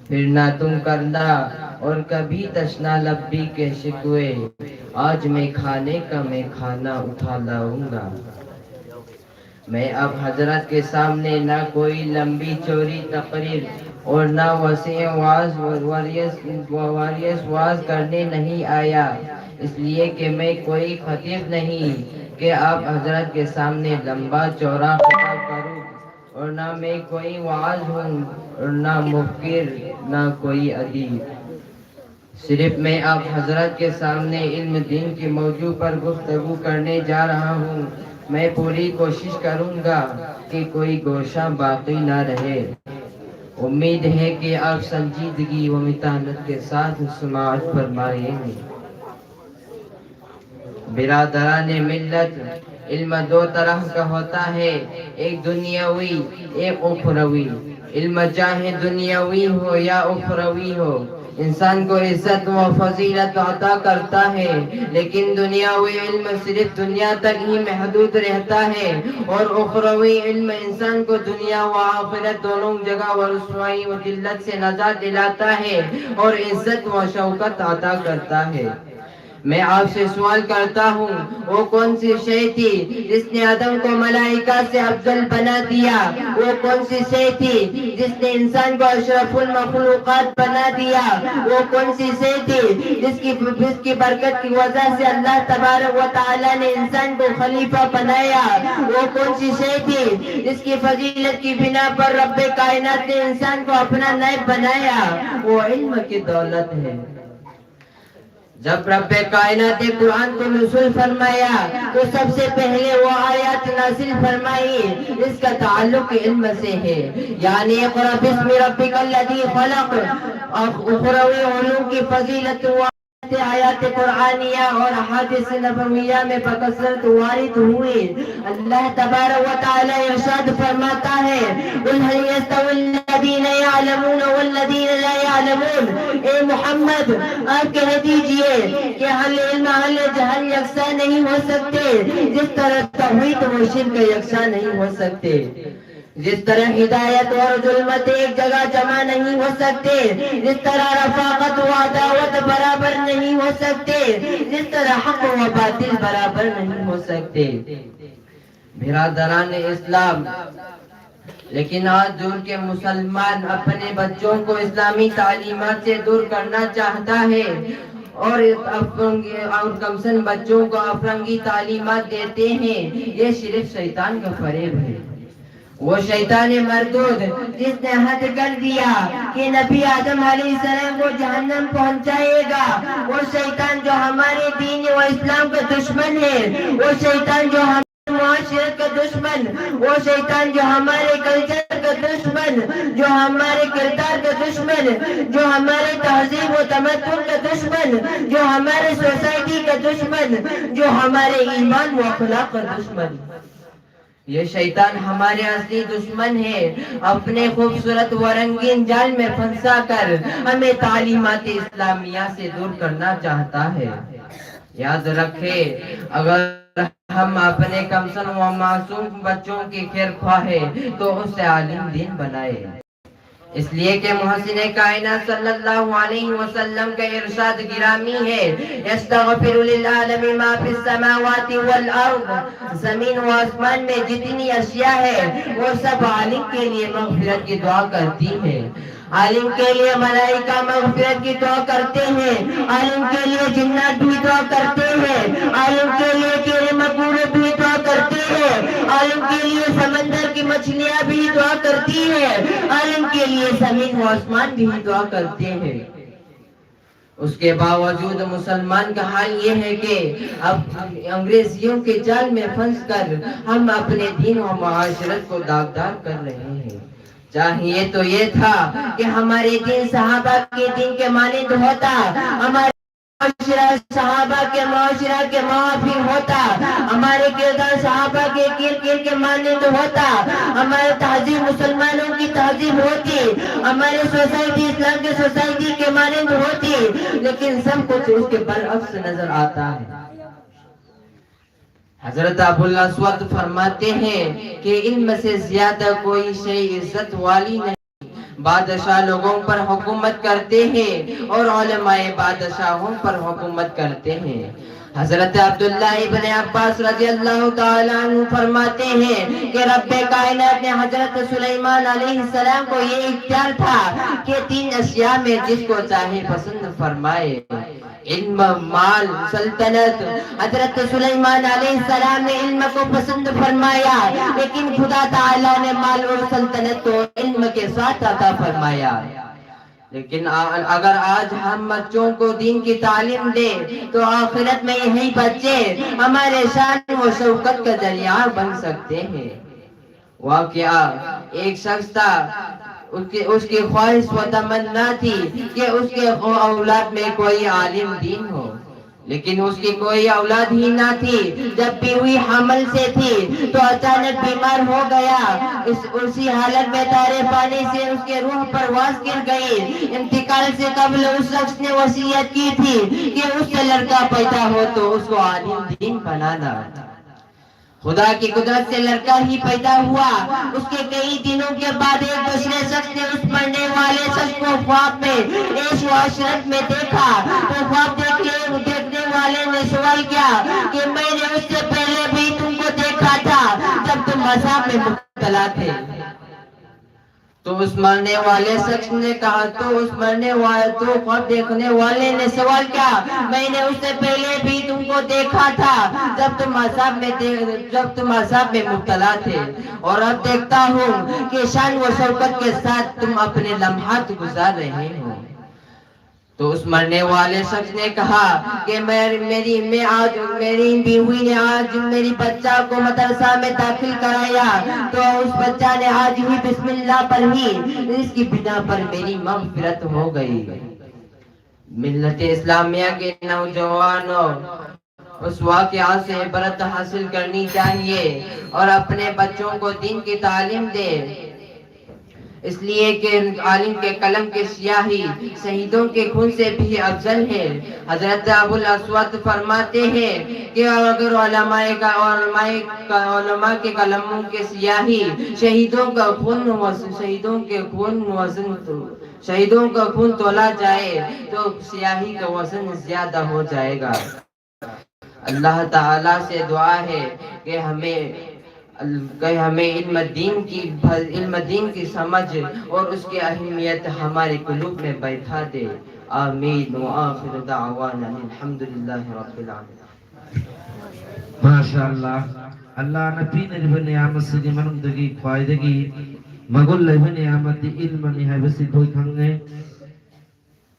پھر نہ تم کرنا اور کبھی تشنا لبی کے شکوے آج میں کھانے کا میں کھانا اٹھا لاؤں گا میں اب حضرت کے سامنے نہ کوئی لمبی چوری تقریر اور نہ وسیع واریس واز کرنے نہیں آیا اس لیے کہ میں کوئی خطیب نہیں کہ آپ حضرت کے سامنے لمبا چوڑا خطاب کروں اور نہ میں کوئی واعظ ہوں اور نہ مفکر نہ کوئی ادیب صرف میں آپ حضرت کے سامنے علم دین کے موضوع پر گفتگو کرنے جا رہا ہوں میں پوری کوشش کروں گا کہ کوئی گوشہ باقی نہ رہے امید ہے کہ آپ سنجیدگی و متانت کے ساتھ سماعت فرمائیں گے برادران ملت علم دو طرح کا ہوتا ہے ایک دنیاوی ایک اخروی علم چاہے دنیاوی ہو یا اخروی ہو انسان کو عزت و فضیلت عطا کرتا ہے لیکن دنیاوی علم صرف دنیا تک ہی محدود رہتا ہے اور اخروی علم انسان کو دنیا و آخرت دونوں جگہ و رسوائی و ذلت سے نجات دلاتا ہے اور عزت و شوکت عطا کرتا ہے میں آپ سے سوال کرتا ہوں وہ کون سی شے تھی جس نے آدم کو ملائکہ سے افضل بنا دیا وہ کون سی شے تھی جس نے انسان کو اشرف المخلوقات بنا دیا وہ کون سی شے تھی جس کی برکت کی وجہ سے اللہ تبارک و تعالی نے انسان کو خلیفہ بنایا وہ کون سی شے تھی جس کی فضیلت کی بنا پر رب کائنات نے انسان کو اپنا نائب بنایا وہ علم کی دولت ہے جب رب کائنات نے قرآن کو نزول فرمایا تو سب سے پہلے وہ آیات نازل فرمائی اس کا تعلق علم سے ہے یعنی اقرأ باسم ربک الذی خلق اخروی علوم کی فضیلت آیات قرآنیہ اور احادیث نبویہ میں بکثرت وارد ہوئی اللہ تبارک و تعالی ارشاد فرماتا ہے قل هل يستوي الذين يعلمون والذين لا يعلمون اے محمد آپ کہہ دیجئے کہ اہل علم اہل جہل یکساں نہیں ہو سکتے جس طرح توحید و شرک یکساں نہیں ہو سکتے جس طرح ہدایت اور ظلمت ایک جگہ جمع نہیں ہو سکتے، جس طرح رفاقت و عداوت برابر نہیں ہو سکتے، جس طرح حق و باطل برابر نہیں ہو سکتے۔ برادران اسلام، لیکن آج دور کے مسلمان اپنے بچوں کو اسلامی تعلیمات سے دور کرنا چاہتا ہے اور کمسن بچوں کو افرنگی تعلیمات دیتے ہیں۔ یہ صرف شیطان کا فریب ہے۔ وہ شیطان مردود جس نے حد کر دیا کہ نبی آدم علیہ السلام کو جہنم پہنچائے گا، وہ شیطان جو ہمارے دین و اسلام کا دشمن ہے، وہ شیطان جو ہمارے معاشرت کا دشمن، وہ شیطان جو ہمارے کلچر کا دشمن، جو ہمارے کردار کا دشمن، جو ہمارے تہذیب و تمدن کا دشمن، جو ہمارے سوسائٹی کا دشمن، جو ہمارے ایمان و اخلاق کا دشمن، یہ شیطان ہمارے اصلی دشمن ہے۔ اپنے خوبصورت و رنگین جال میں پھنسا کر ہمیں تعلیمات اسلامیہ سے دور کرنا چاہتا ہے۔ یاد رکھے، اگر ہم اپنے کمسن و معصوم بچوں کی خیر خواہ ہے تو اسے عالم دین بنائے۔ اس لیے کہ محسن کائنات صلی اللہ علیہ وسلم کا ارشاد گرامی ہے، یستغفر للعالم ما فی السماوات والارض، زمین و آسمان میں جتنی اشیاء ہے وہ سب عالم کے لیے مغفرت کی دعا کرتی ہے۔ عالم کے لیے ملائکہ مغفرت کی دعا کرتے ہیں، عالم کے لیے جنات بھی دعا کرتے ہیں، عالم کے لیے کیڑے مکوڑے بھی دعا کرتے ہیں، عالم کے لیے سمندر کی مچھلیاں بھی دعا کرتی ہیں، عالم کے لیے زمین و آسمان بھی دعا کرتے ہیں۔ اس کے باوجود مسلمان کا حال یہ ہے کہ اب انگریزیوں کے جال میں پھنس کر ہم اپنے دین و معاشرت کو داغدار کر رہے ہیں۔ چاہیے تو یہ تھا کہ ہمارے دین صحابہ کے دین کے مانند ہوتا، ہمارے معاشرہ صحابہ کے معاشرہ کے موافق ہوتا، ہمارے کردار صحابہ کے کردار کے مانند ہوتا، ہمارے تہذیب مسلمانوں کی تہذیب ہوتی، ہمارے سوسائٹی اسلام کے سوسائٹی کے مانند ہوتی، لیکن سب کچھ اس کے برعکس نظر آتا ہے۔ حضرت ابو الاسود فرماتے ہیں کہ علم سے زیادہ کوئی شے عزت والی نہیں۔ بادشاہ لوگوں پر حکومت کرتے ہیں اور علماء بادشاہوں پر حکومت کرتے ہیں۔ حضرت عبداللہ ابن عباس رضی اللہ تعالیٰ عنہ فرماتے ہیں کہ رب کائنات نے حضرت سلیمان علیہ السلام کو یہ اختیار تھا کہ 3 اشیاء میں جس کو چاہے پسند فرمائے، علم، مال، سلطنت۔ حضرت سلیمان علیہ السلام نے علم کو پسند فرمایا، لیکن خدا تعالیٰ نے مال اور سلطنت کو علم کے ساتھ عطا فرمایا۔ لیکن اگر آج ہم بچوں کو دین کی تعلیم دیں تو آخرت میں یہی بچے ہمارے شان و شوکت کا ذریعہ بن سکتے ہیں۔ واقعہ ایک شخص تھا، اس کی خواہش و تمنا تھی کہ اس کے اولاد میں کوئی عالم دین ہو، لیکن اس کی کوئی اولاد ہی نہ تھی۔ جب بیوی حمل سے تھی تو اچانک بیمار ہو گیا۔ اسی حالت میں تارے پانی سے اس کے روح پرواز گر گئی۔ انتقال سے قبل اس شخص نے وصیت کی تھی کہ اس سے لڑکا پیدا ہو تو اس کو عالم دین بنانا۔ خدا کی قدرت سے لڑکا ہی پیدا ہوا۔ اس کے کئی دنوں کے بعد ایک دوسرے شخص نے اس مرنے والے شخص کو خواب میں عیش و عشرت میں دیکھا تو خواب دیکھنے والے نے سوال کیا کہ میں نے اس سے پہلے بھی تم کو دیکھا تھا جب تم عذاب میں مبتلا تھے۔ تو اس مرنے والے شخص نے کہا تو خواب دیکھنے والے نے سوال کیا، میں نے اس سے پہلے بھی تم کو دیکھا تھا جب تم عذاب میں مبتلا تھے، اور اب دیکھتا ہوں کہ شان و شوکت کے ساتھ تم اپنے لمحات گزار رہے ہو۔ تو اس مرنے والے شخص نے کہا کہ میری بیوی نے آج میری بچہ کو مدرسہ میں داخل کرایا تو اس بچہ نے آج ہی بسم اللہ پڑھی، اس کی بنا پر میری مغفرت ہو گئی۔ ملت اسلامیہ کے نوجوانوں، اس واقعہ سے عبرت حاصل کرنی چاہیے اور اپنے بچوں کو دین کی تعلیم دے۔ اس لیے کہ عالم کے قلم کی سیاہی شہیدوں کے خون سے بھی افضل ہے۔ حضرت ابو الاسود فرماتے ہیں کہ اگر علماء کے قلموں کی سیاہی شہیدوں کا خون تولا جائے تو سیاہی کا وزن زیادہ ہو جائے گا۔ اللہ تعالیٰ سے دعا ہے کہ ہمیں علم دین کی سمجھ اور اس کی اہمیت ہمارے قلوب میں بیٹھا دے۔ آمین وآخر دعوانا الحمدللہ رب العالمین۔ MashaAllah, Allah na pinag-ibani amat sa dimanong dagi kway dagi magulay-ibani amat di ilman ni haibasi ko'y kange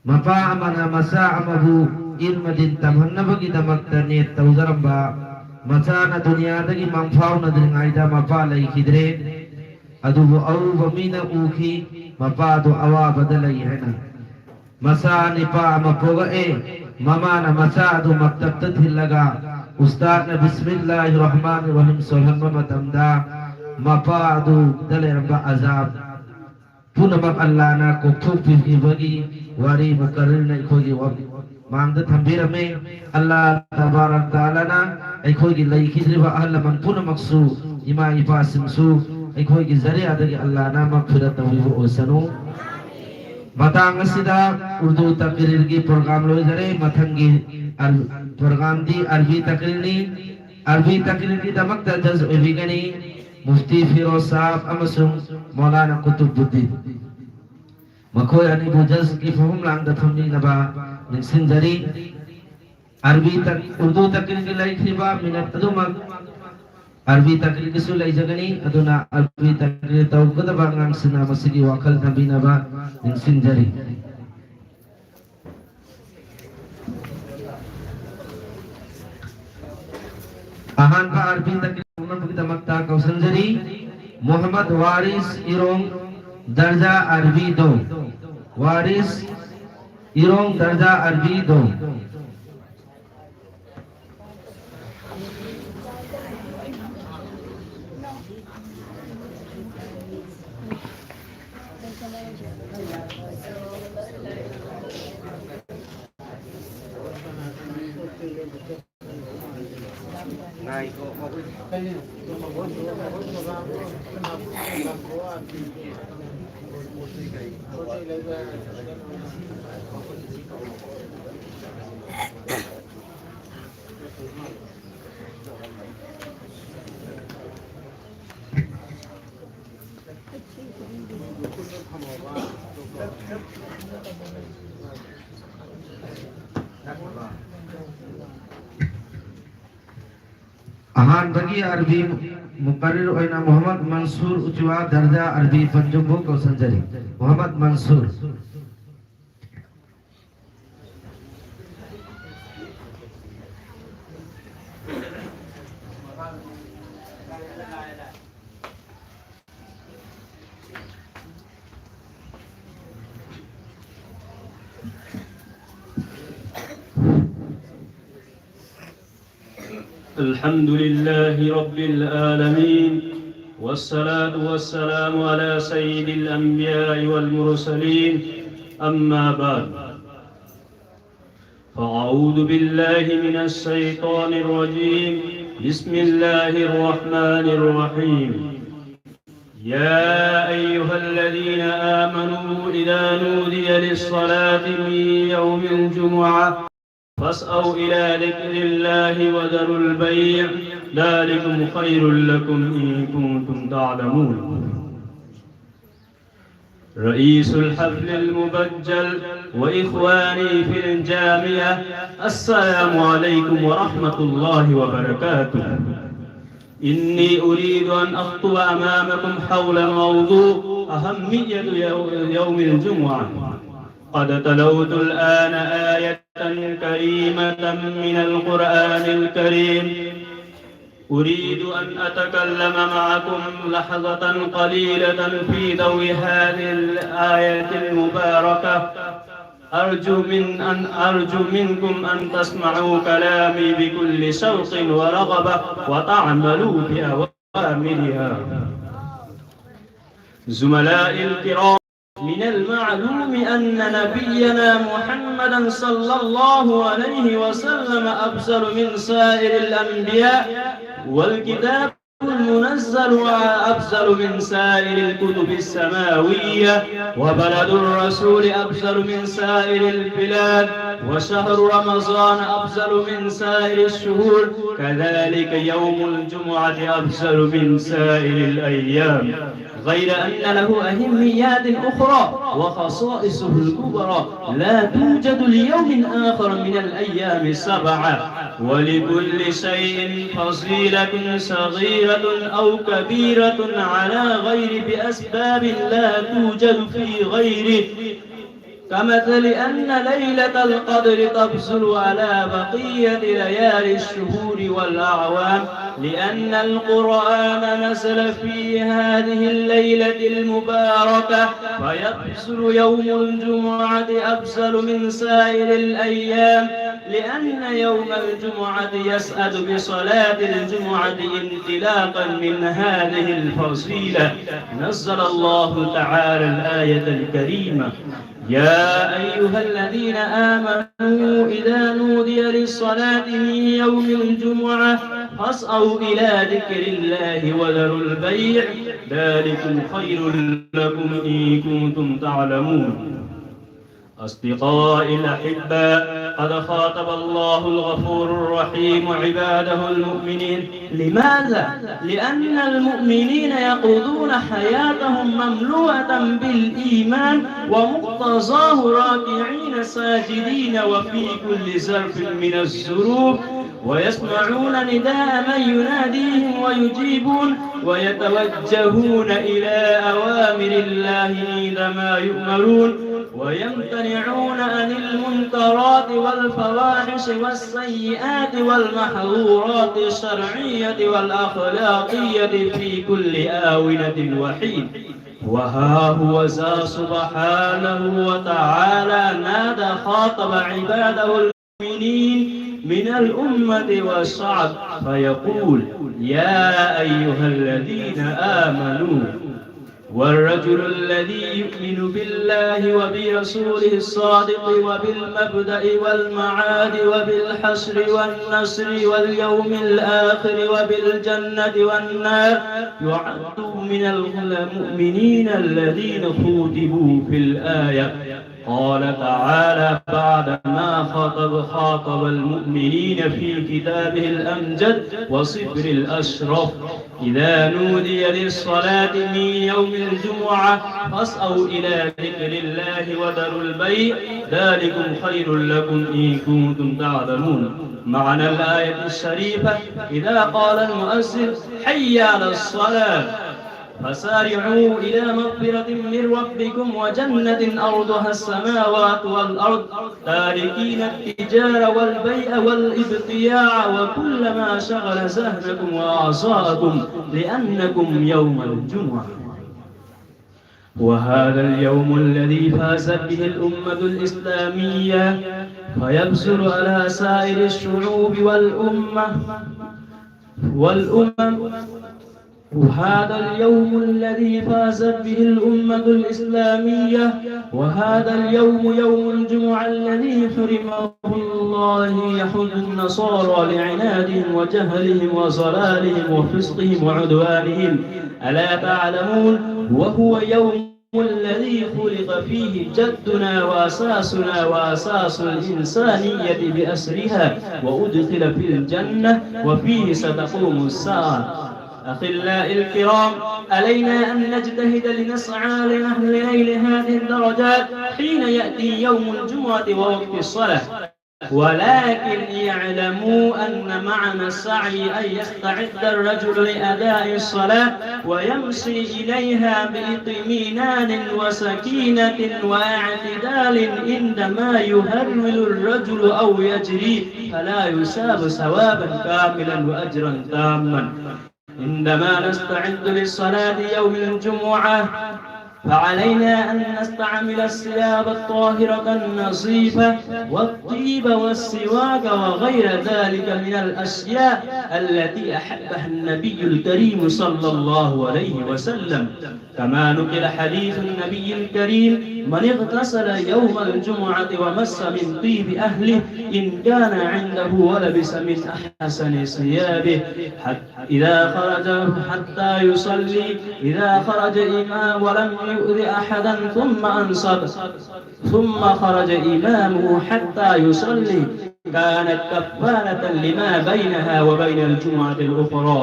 mapa'ama na masa'ama bu ilma din tamhan na bagi damagtani at tawzaramba masa na dunia dagi mangfaw na din ayda mapalay kidre adubu awu bamina uki mapado awa badalay hena masa ni pa'ama poga mama na masa'adu magtabtad hilaga Ustaz na Bismillahirrahmanirrahim Solhan mamatanda Mapadu Daliramba azab Punamak Allah na Kukupif ibagi Wari mukarir na ikogi wabi Mangda thambira me Allah tabarak ta'ala na Ikogi laikidri wa ahlaman punamaksu Ima ipasimsu Ikogi zari adagi Allah na Magfirat na wibu osanu Matang sida Urdu takrir ki program loy zare Mathangi program di Arbi takrir di damak tajaz ubigani Mufti Firoz Saab amasung Maulana Kutubuddin Makoy ani bujaz ki fahum lang dathamni naba Ningsin jari Urdu takrir ki lai khiba minat adumag Arbi takrir ki sulai jagani aduna Arbi takrir tau kadabangang sinama sigi wakal nabi naba Ningsin jari Ahan pa Arbi takrir kita makta kausan jari Muhammad Waris Irong Darja Arbi do Waris Irong Darja Arbi do Ahan bagi Arbi Muqarrir Oina Muhammad Mansur Ujwa Darja Arbi Panjumbo Kausan Jari Muhammad Mansur الحمد لله رب العالمين والصلاة والسلام على سيد الأنبياء والمرسلين أما بعد فأعوذ بالله من الشيطان الرجيم بسم الله الرحمن الرحيم يا أيها الذين آمنوا إذا نودي للصلاة من يوم الجمعة فاسعوا إلى ذكر الله وذروا البيع ذلكم خير لكم إن كنتم تعلمون. رئيس الحفل المبجل وإخواني في الجامعة السلام عليكم ورحمة الله وبركاته. إني أريد أن أخطب أمامكم حول موضوع أهمية يوم الجمعة. قد تلوت الآن آية كريمة من القرآن الكريم أريد أن أتكلم معكم لحظة قليلة في ضوء هذه الآية المباركة. أرجو منكم أن تسمعوا كلامي بكل شوق ورغبة وتعملوا بأوامرها. زملاء الكرام، من المعلوم أن نبينا محمدا صلى الله عليه وسلم أفضل من سائر الأنبياء، والكتاب المنزل أفضل من سائر الكتب السماوية، وبلد الرسول أفضل من سائر البلاد، وشهر رمضان أفضل من سائر الشهور، كذلك يوم الجمعة أفضل من سائر الأيام، غير أن له أهميات أخرى وخصائصه الكبرى لا توجد ليوم آخر من الأيام السبعة. ولكل شيء فضيلة صغيرة أو كبيرة على غير بأسباب لا توجد في غيره، كمثل أن ليلة القدر تفضل على بقية ليالي الشهور والأعوام، لأن القرآن نزل في هذه الليلة المباركة، فيفضل يوم الجمعة أفضل من سائر الأيام، لأن يوم الجمعة يسعد بصلاة الجمعة انطلاقا من هذه الفضيلة. نزل الله تعالى الآية الكريمة: يا أيها الذين آمنوا إذا نودي للصلاة من يوم الجمعة فاسعوا إلى ذكر الله وذروا البيع، ذلكم خير لكم إن كنتم تعلمون. أصدقائي الأحباء، قد خاطب الله الغفور الرحيم عباده المؤمنين. لماذا؟ لأن المؤمنين يقضون حياتهم مملوءة بالإيمان ومقتضاه راكعين ساجدين وفي كل ظرف من الظروف، ويسمعون نداء من يناديهم ويجيبون، ويتوجهون إلى أوامر الله عندما يؤمرون، ويمتنعون عن المنكرات والفواحش والسيئات والمحظورات الشرعية والأخلاقية في كل آونة وحين. وها هو ذا سبحانه وتعالى نادى خاطب عباده المؤمنين من الأمة والشعب فيقول: يا أيها الذين آمنوا. والرجل الذي يؤمن بالله وبرسوله الصادق وبالمبدأ والمعاد وبالحشر والنصر واليوم الآخر وبالجنة والنار يعد من المؤمنين الذين خوتبوا في الآية. قال تعالى بعدما خاطب المؤمنين في كتابه الأمجد وصفر الأشرف: إذا نودي للصلاة من يوم الجمعة فاسعوا إلى ذكر الله وذروا البيع، ذلكم خير لكم إن كنتم تعلمون. معنى الآية الشريفة: إذا قال المؤذن حي على الصلاة فسارعوا إلى مغفرة من ربكم وجنة أرضها السماوات والأرض، تاركين التجارة والبيع والابتياع وكل ما شغل ذهنكم وأعصاءكم لأنكم يوم الجمعة. وهذا اليوم الذي فازت به الأمة الإسلامية، فيبصر على سائر الشعوب والأمم. وهذا اليوم الذي فازت به الأمة الإسلامية، وهذا اليوم يوم الجمعة الذي حرمه الله يحد النصارى لعنادهم وجهلهم وضلالهم وفسقهم وعدوانهم، ألا تعلمون؟ وهو يوم الذي خلق فيه جدنا وأساسنا وأساس الإنسانية بأسرها، وأدخل في الجنة، وفيه ستقوم الساعة. أخلاء الكرام، علينا أن نجتهد لنسعى لنيل هذه الدرجات حين يأتي يوم الجمعة ووقت الصلاة، ولكن يعلموا أن معنى السعي أن يستعد الرجل لأداء الصلاة ويمشي إليها باطمئنان وسكينة واعتدال. عندما يهرول الرجل أو يجري فلا يثاب ثوابا كاملا وأجرا تاما. عندما نستعد للصلاة يوم الجمعة فعلينا أن نستعمل الثياب الطاهرة النظيفة والطيب والسواك وغير ذلك من الأشياء التي أحبها النبي الكريم صلى الله عليه وسلم. كما نقل حديث النبي الكريم: من اغتسل يوم الجمعة ومس من طيب أهله إن كان عنده ولبس من أحسن ثيابه إذا خرج حتى يصلي، إذا خرج إمام ولم يؤذ أحدا ثم أنصت ثم خرج إمامه حتى يصلي كانت كفارة لما بينها وبين الجمعة الأخرى.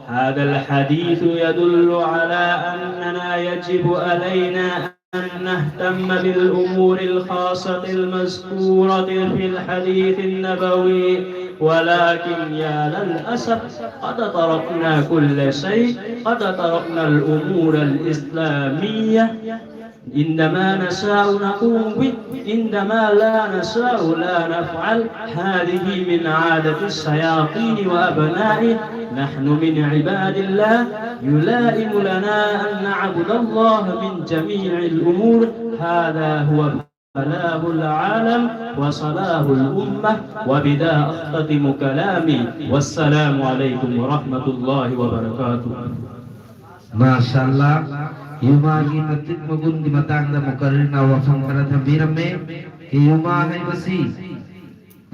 هذا الحديث يدل على أننا يجب علينا أن نهتم بالأمور الخاصة المذكورة في الحديث النبوي، ولكن يا للأسف قد تركنا كل شيء، قد تركنا الأمور الإسلامية. عندما نشاء نقوم به، عندما لا نشاء لا نفعل. هذه من عادة الشياطين وأبنائه. نحن من عباد الله، يلائم لنا أن نعبد الله من جميع الأمور. هذا هو فلاح العالم وصلاح الأمة. وبذا أختتم كلامي، والسلام عليكم ورحمة الله وبركاته. Masyaallah, Yumagi natit magun di matang na mukarir na wafang karathambiram me ki Yumagi basi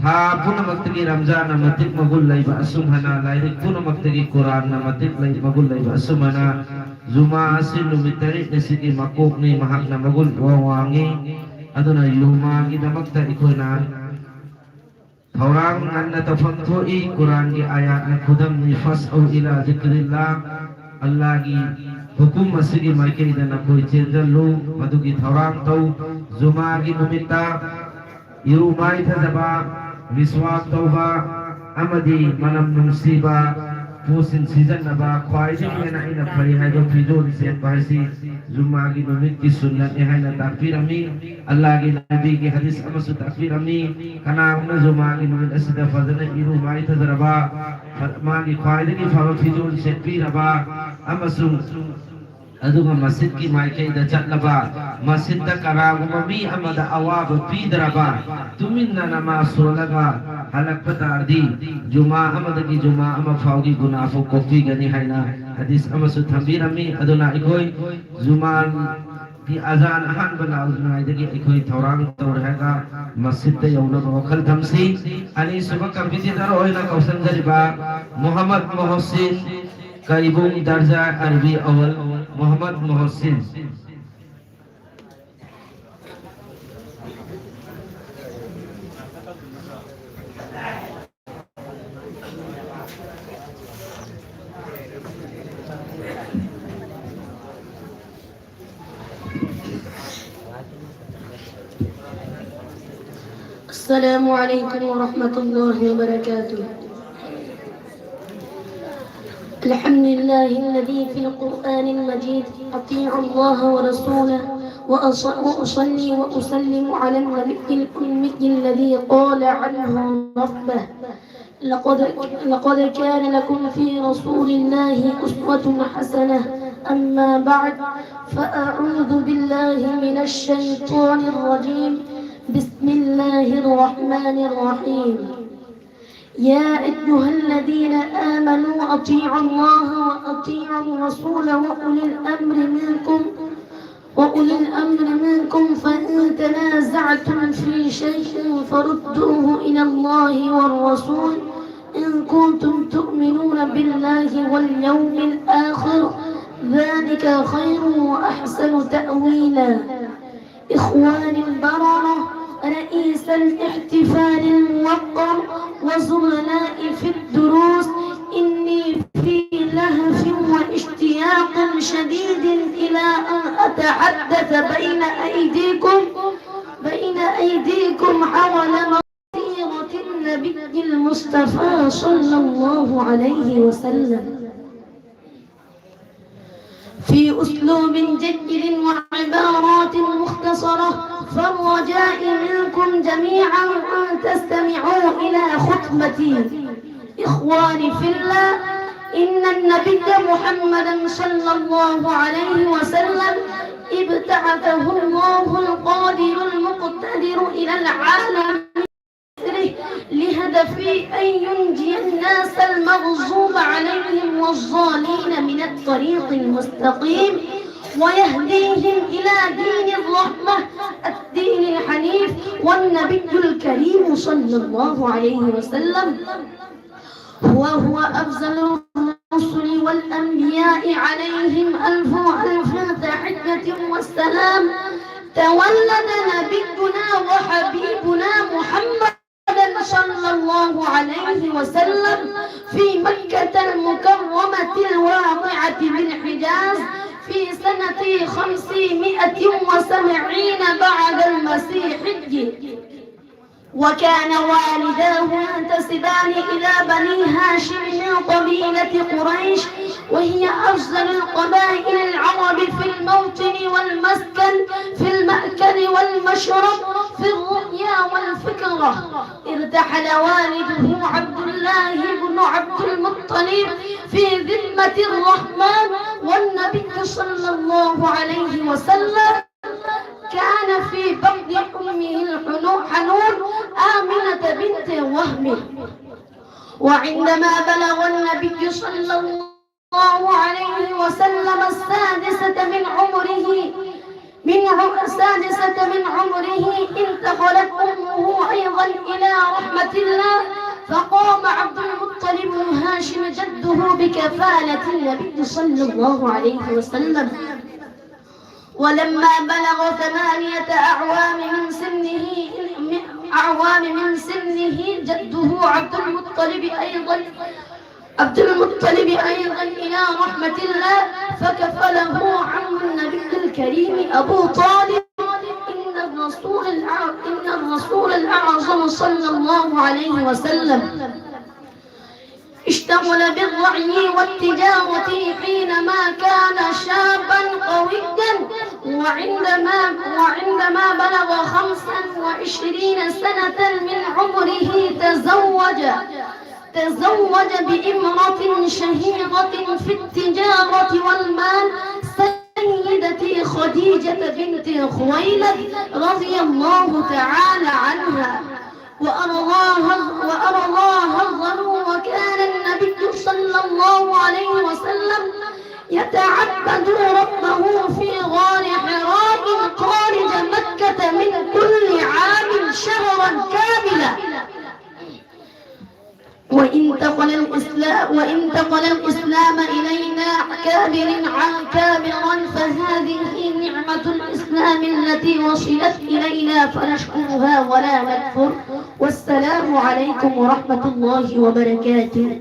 tha puna maktagi Ramzan na matit magul lai ba asumhana lai puna maktagi Quran na matit lai magul lai ba asumhana Zuma asin lumitari nasiki makok ni mahak na magul wawangi aduna Yumagi na makta ikona Thorang na tafantoi Quran ki ayat na khudam ni fas'u ila zikrillah Allah ki hukum masigi maikini dan koi cendal lu madugi thorang tau Zuma ki numita iru mai thazaba miswak tauba amadi manam nungsiba pusin season naba khwai ji na ina phari hai do pijol set bahasi Zuma ki numit ki sunnat e hai na takbir ami Allah ki nabi ki hadis amasu takbir ami kana na Zuma ki numit asida fazana iru mai thazaba ma ki khwai ji pharo pijol set pi raba amasung aduga masjid ki maike da chatlaba masjid da karaguma mi amada awab pidraba tuminna namaz sulaga halak patardi juma amada ki juma ama faugi gunafu kofi gani haina hadis amasu thambir ami aduna ikoi juma ki azan ahan bana uzna idagi ikoi thorang tawrhaga masjid da yauna wakal thamsi ani subaka bididar hoina kausan jariba Muhammad Muhsin Kaibung Darja Arabi Awal Muhammad Muhsin. السلام عليكم ورحمة الله وبركاته. الحمد لله الذي في القرآن المجيد أطيعوا الله ورسوله وأصلي وأسلم على النبي الأمي الذي قال عنه ربه لقد كان لكم في رسول الله أسوة حسنة. أما بعد، فأعوذ بالله من الشيطان الرجيم. بسم الله الرحمن الرحيم. يا أيها الذين آمنوا أطيعوا الله وأطيعوا الرسول وأولي الأمر منكم فإن تنازعتم في شيء فردوه إلى الله والرسول إن كنتم تؤمنون بالله واليوم الآخر، ذلك خير وأحسن تأويلا. إخواني البررة، رئيس الاحتفال الموقر وزملائي في الدروس، إني في لهف واشتياق شديد إلى أن أتحدث بين أيديكم حول سيرة النبي المصطفى صلى الله عليه وسلم في أسلوب جيد وعبارات مختصرة. فالرجاء منكم جميعا أن تستمعوا إلى خطبتي. إخواني في الله، إن النبي محمدا صلى الله عليه وسلم ابتعثه الله القادر المقتدر إلى العالم لهدف أن ينجي الناس المغضوب عليهم والضالين من الطريق المستقيم ويهديهم إلى دين الرحمة الدين الحنيف. والنبي الكريم صلى الله عليه وسلم وهو أفضل الرسل والأنبياء عليهم ألف تحية والسلام تولد نبينا وحبيبنا محمد صلى الله عليه وسلم في مكة المكرمة الواقعة بالحجاز في سنة 570 بعد المسيحية. وكان والداه ينتسبان إلى بني هاشم من قبيلة قريش، وهي أفضل القبائل العرب في الموطن والمسكن، في المأكل والمشرب، في الرؤيا والفكرة. ارتحل والده عبد الله بن عبد المطلب في ذمة الرحمن والنبي صلى الله عليه وسلم كان في بطن أمه الحنون آمنة بنت وهب. وعندما بلغ النبي صلى الله عليه وسلم السادسة من عمره انتقلت أمه أيضا إلى رحمة الله، فقام عبد المطلب بن هاشم جده بكفالة النبي صلى الله عليه وسلم. ولما بلغ 8 أعوام من سنه جده عبد المطلب أيضا إلى رحمة الله، فكفله عم النبي الكريم أبو طالب. إن الرسول الأعظم صلى الله عليه وسلم اشتغل بالرعي والتجارة حينما كان شابا قويا، وعندما بلغ 25 سنة من عمره تزوج بامرأة شهيرة في التجارة والمال، سيدتي خديجة بنت خويلد رضي الله تعالى عنها وأرضاها الظنو. وكان النبي صلى الله عليه وسلم يتعبد ربه في غار حراء خارج مكة من كل عام شهرا كاملا. وانتقل الإسلام إلينا كابرا، فهذه نعمة الإسلام التي وصلت إلينا فنشكرها ولا نكفر. والسلام عليكم ورحمة الله وبركاته.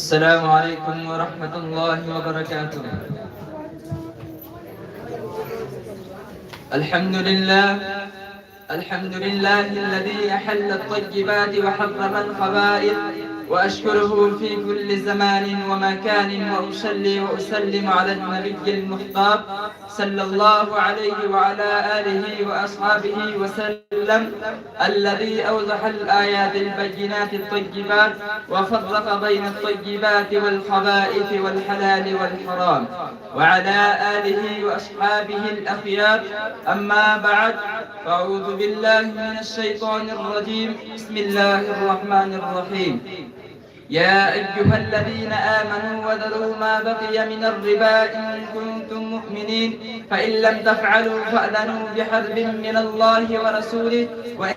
السلام عليكم ورحمة الله وبركاته. الحمد لله الذي أحل الطيبات وحرم الخبائث، وأشكره في كل زمان ومكان، وأصلي وأسلم على النبي المختار صلى الله عليه وعلى آله وأصحابه وسلم، الذي أوضح الآيات البينات الطيبات وفرق بين الطيبات والخبائث والحلال والحرام، وعلى آله وأصحابه الأخيار. أما بعد، فأعوذ بالله من الشيطان الرجيم. بسم الله الرحمن الرحيم. يا أيها الذين آمنوا وذروا ما بقي من الربا إن كنتم مؤمنين، فإن لم تفعلوا فأذنوا بحرب من الله ورسوله، وإن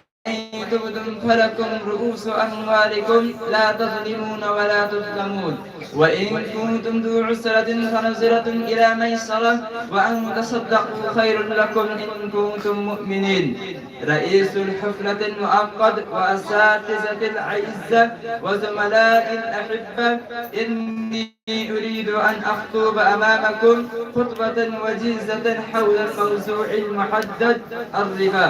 تبدم فلكم رؤوس أموالكم لا تظلمون ولا تظلمون وإن كنتم ذو عسرة فنظرة إلى ميسرة وأن تصدقوا خير لكم إن كنتم مؤمنين. رئيس الحفلة المؤقت وأساتذة العزة وزملاء الأحبة، إني أريد أن أخطب أمامكم خطبة وجيزة حول الموضوع المحدد: الربا.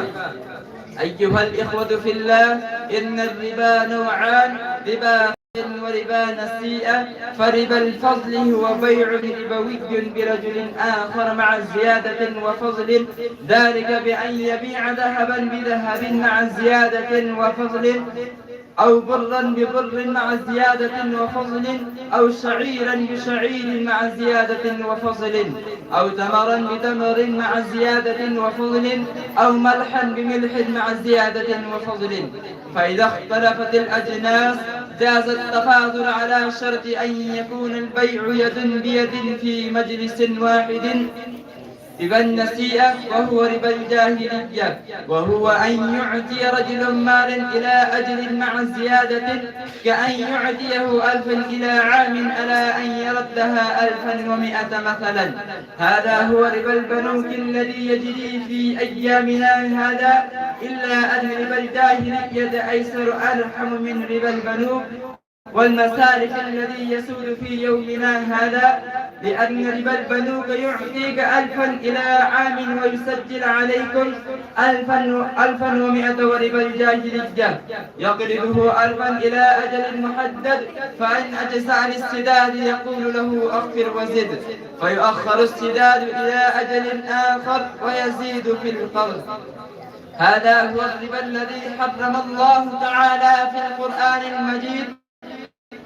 أيها الإخوة في الله، إن الربا نوعان: ربا وربا نسيئة. فربا الفضل هو بيع ربوي برجل آخر مع زيادة وفضل، ذلك بأن يبيع ذهبا بذهب مع زيادة وفضل، أو برا ببر مع زيادة وفضل، أو شعيرا بشعير مع زيادة وفضل، أو تمرا بتمر مع زيادة وفضل، أو ملحا بملح مع زيادة وفضل. فإذا اختلفت الأجناس جاز التفاضل على شرط أن يكون البيع يد بيد في مجلس واحد. ربا النسيئة وهو ربا الجاهلية، وهو أن يعطي رجل مال إلى أجل مع زيادة، كأن يعطيه 1000 إلى عام على أن يردها 1100 مثلا. هذا هو ربا البنوك الذي يجري في أيامنا هذا، إلا أن ربا الجاهلية أيسر أرحم من ربا البنوك والمسالك الذي يسود في يومنا هذا، لأن ربا البنوك يعطيك 1000 إلى عام ويسجل عليكم 1100، وربا الجاهلية يقرضه 1000 إلى أجل محدد، فإن أجزع السداد يقول له أخر وزد، فيؤخر السداد إلى أجل آخر ويزيد في القرض. هذا هو الربا الذي حرم الله تعالى في القرآن المجيد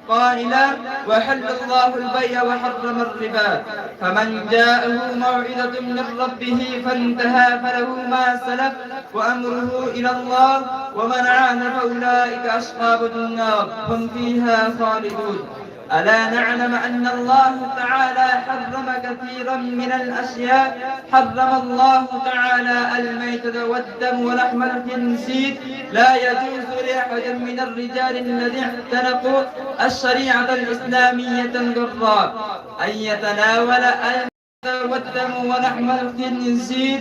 قائلا: وحل الله البيع وحرم الربا، فمن جاءه موعظة من ربه فانتهى فله ما سلف وأمره إلى الله، ومن عاد فأولئك أصحاب النار هم فيها خالدون. ألا نعلم أن الله تعالى حرم كثيرا من الأشياء؟ حرم الله تعالى الميتة والدم ولحم الخنزير. لا يجوز لأحد من الرجال الذين اعتنقوا الشريعة الإسلامية الغراء أن يتناول الميتة والدم ولحم الخنزير.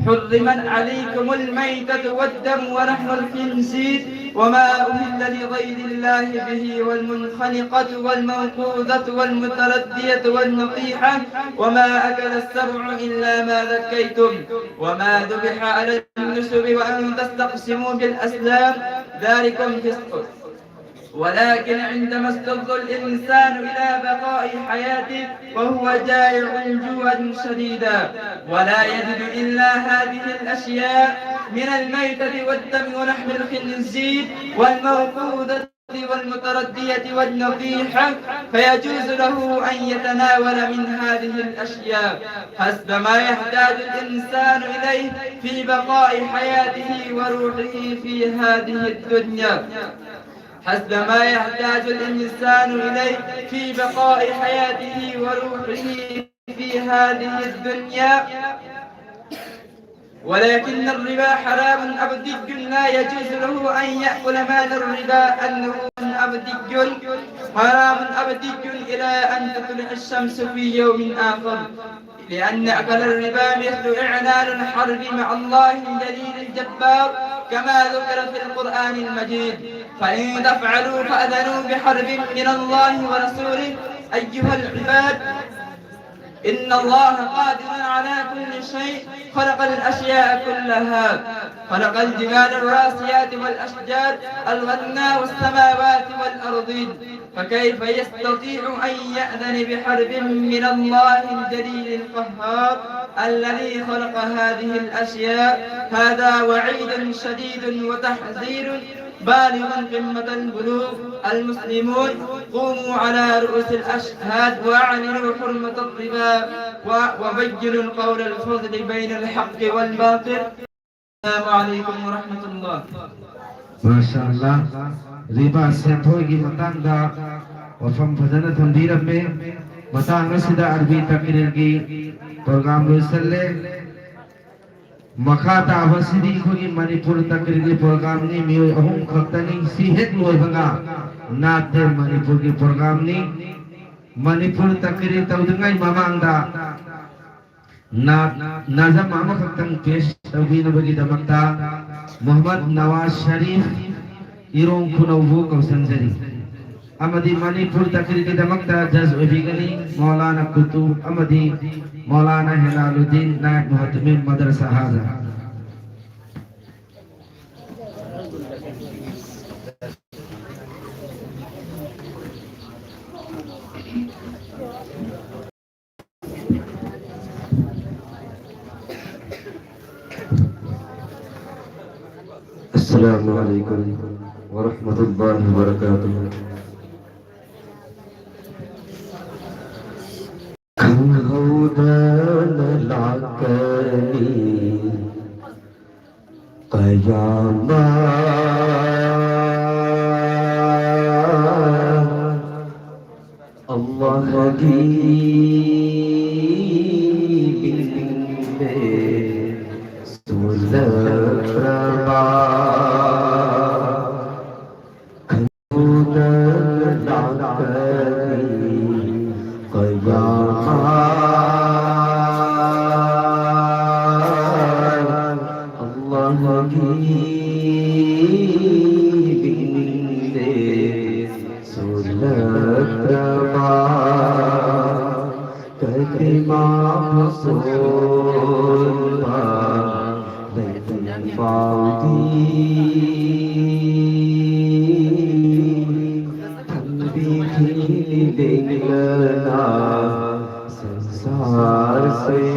حرمت عليكم الميتة والدم ولحم الخنزير وما أهل لغير الله به، والمنخنقة والموقوذة والمتردية والنطيحة وما أكل السبع إلا ما ذكيتم وما ذبح على النسب، وأن تستقسموا بالأسلام ذلكم فسق. ولكن عندما استضى الإنسان إلى بقاء حياته وهو جائع جوعا شديدا ولا يجد إلا هذه الأشياء من الميتة والدم ولحم الخنزير والموقوذة والمتردية والنطيحة، فيجوز له أن يتناول من هذه الأشياء حسب ما يحتاج الإنسان إليه في بقاء حياته وروحه في هذه الدنيا. حسب ما يحتاج الإنسان إليه في بقاء حياته وروحه في هذه الدنيا. ولكن الربا حرام أبدي لا يجوز له أن يأكل مال الربا، أنه أبدي حرام أبدي إلى أن تطلع الشمس في يوم آخر، لأن أكل الربا مثل إعلان الحرب مع الله الجليل الجبار كما ذكر في القرآن المجيد: فإن تفعلوا فأذنوا بحرب من الله ورسوله. أيها العباد، إن الله قادر على كل شيء، خلق الأشياء كلها، خلق الجبال الراسيات والأشجار الغنى والسماوات والأرضين، فكيف يستطيع أن يأذن بحرب من الله الجليل القهار الذي خلق هذه الأشياء؟ هذا وعيد شديد وتحذير بالغ قمة البلوغ. المسلمون قوموا على رؤوس الأشهاد وأعلنوا حرمة الربا وبينوا القول الفضل بين الحق والباطل. السلام عليكم ورحمة الله. ما شاء الله. riba senthogi matangda wafam fazana thambiram matang sida arbi takrir gi program rusalle مخاتا وسیدی کھوگی منی پور تقریری پروگرام نی میوی اہم خطنی سیحت لوئی بھگا نات دے منی پور کی پروگرام نی منی پور تقریری تودنگای مامانگ دا نظم ماما خطن پیش توبین بگی دمکتا محمد نواز شریف ایرون کنوو کو سنزری امدی منی پور تقریری دمکتا جز عبیگنی مولانا کتب امدی مولانا ہلال الدین نائب محتمین مدرسہ حاضر السلام علیکم ورحمۃ اللہ وبرکاتہ. اللہ سنسار سے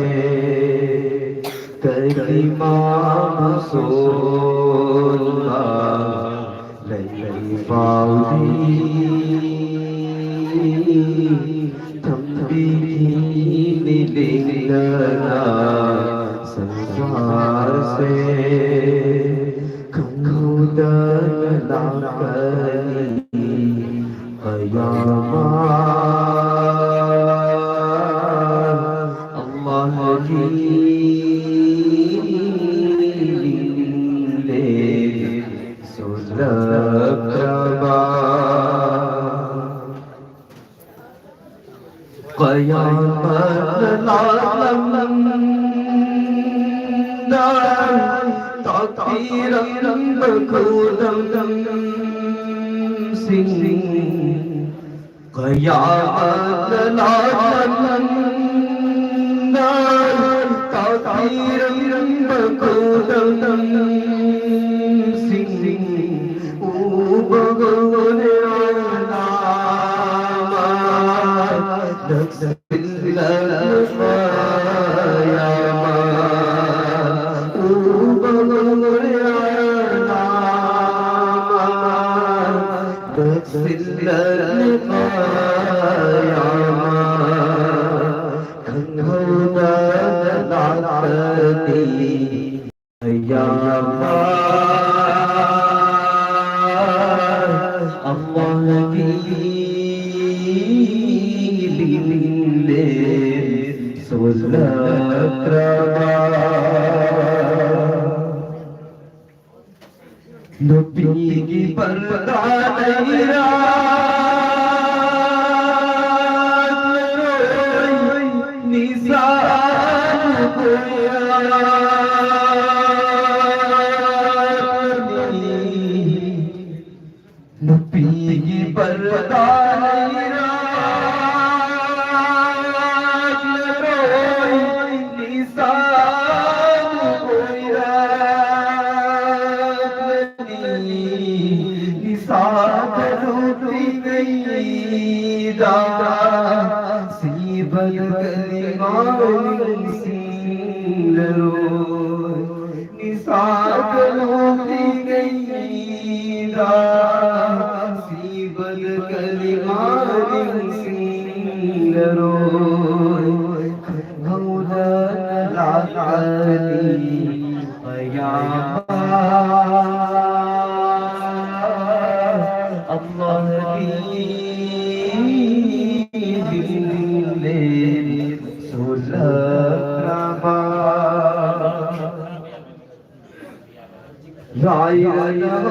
Hãy subscribe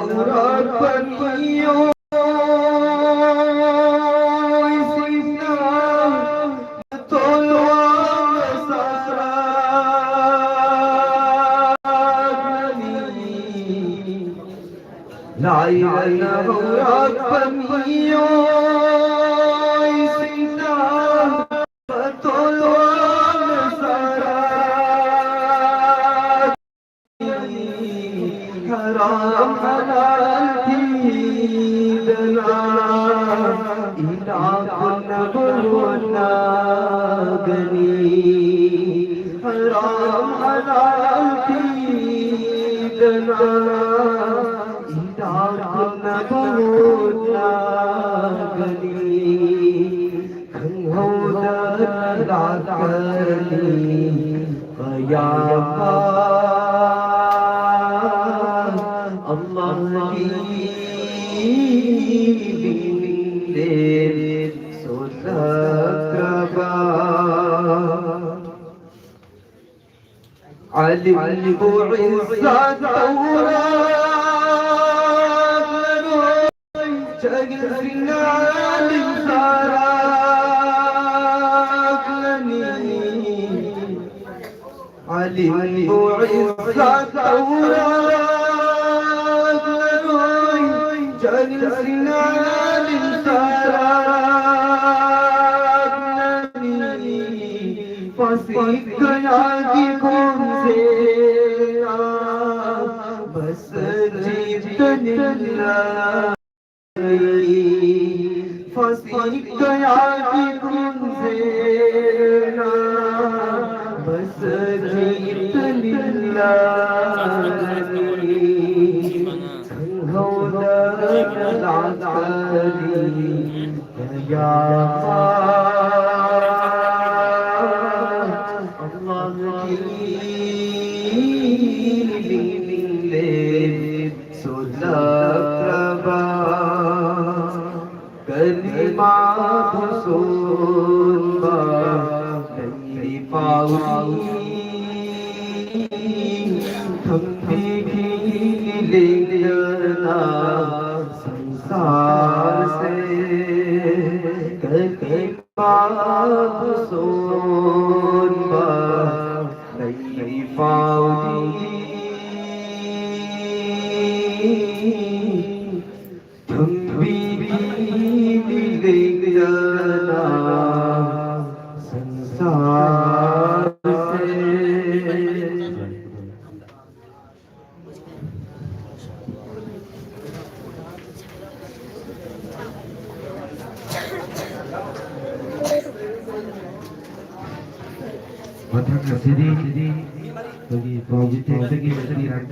cho kênh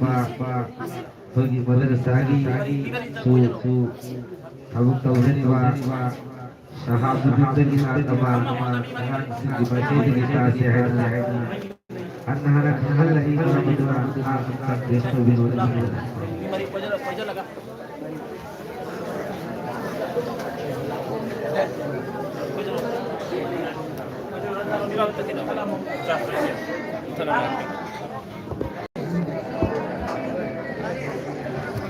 Ghiền Mì Gõ để không bỏ lỡ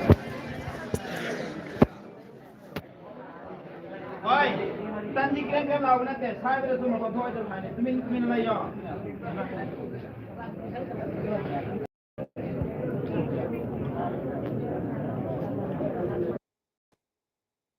những video hấp dẫn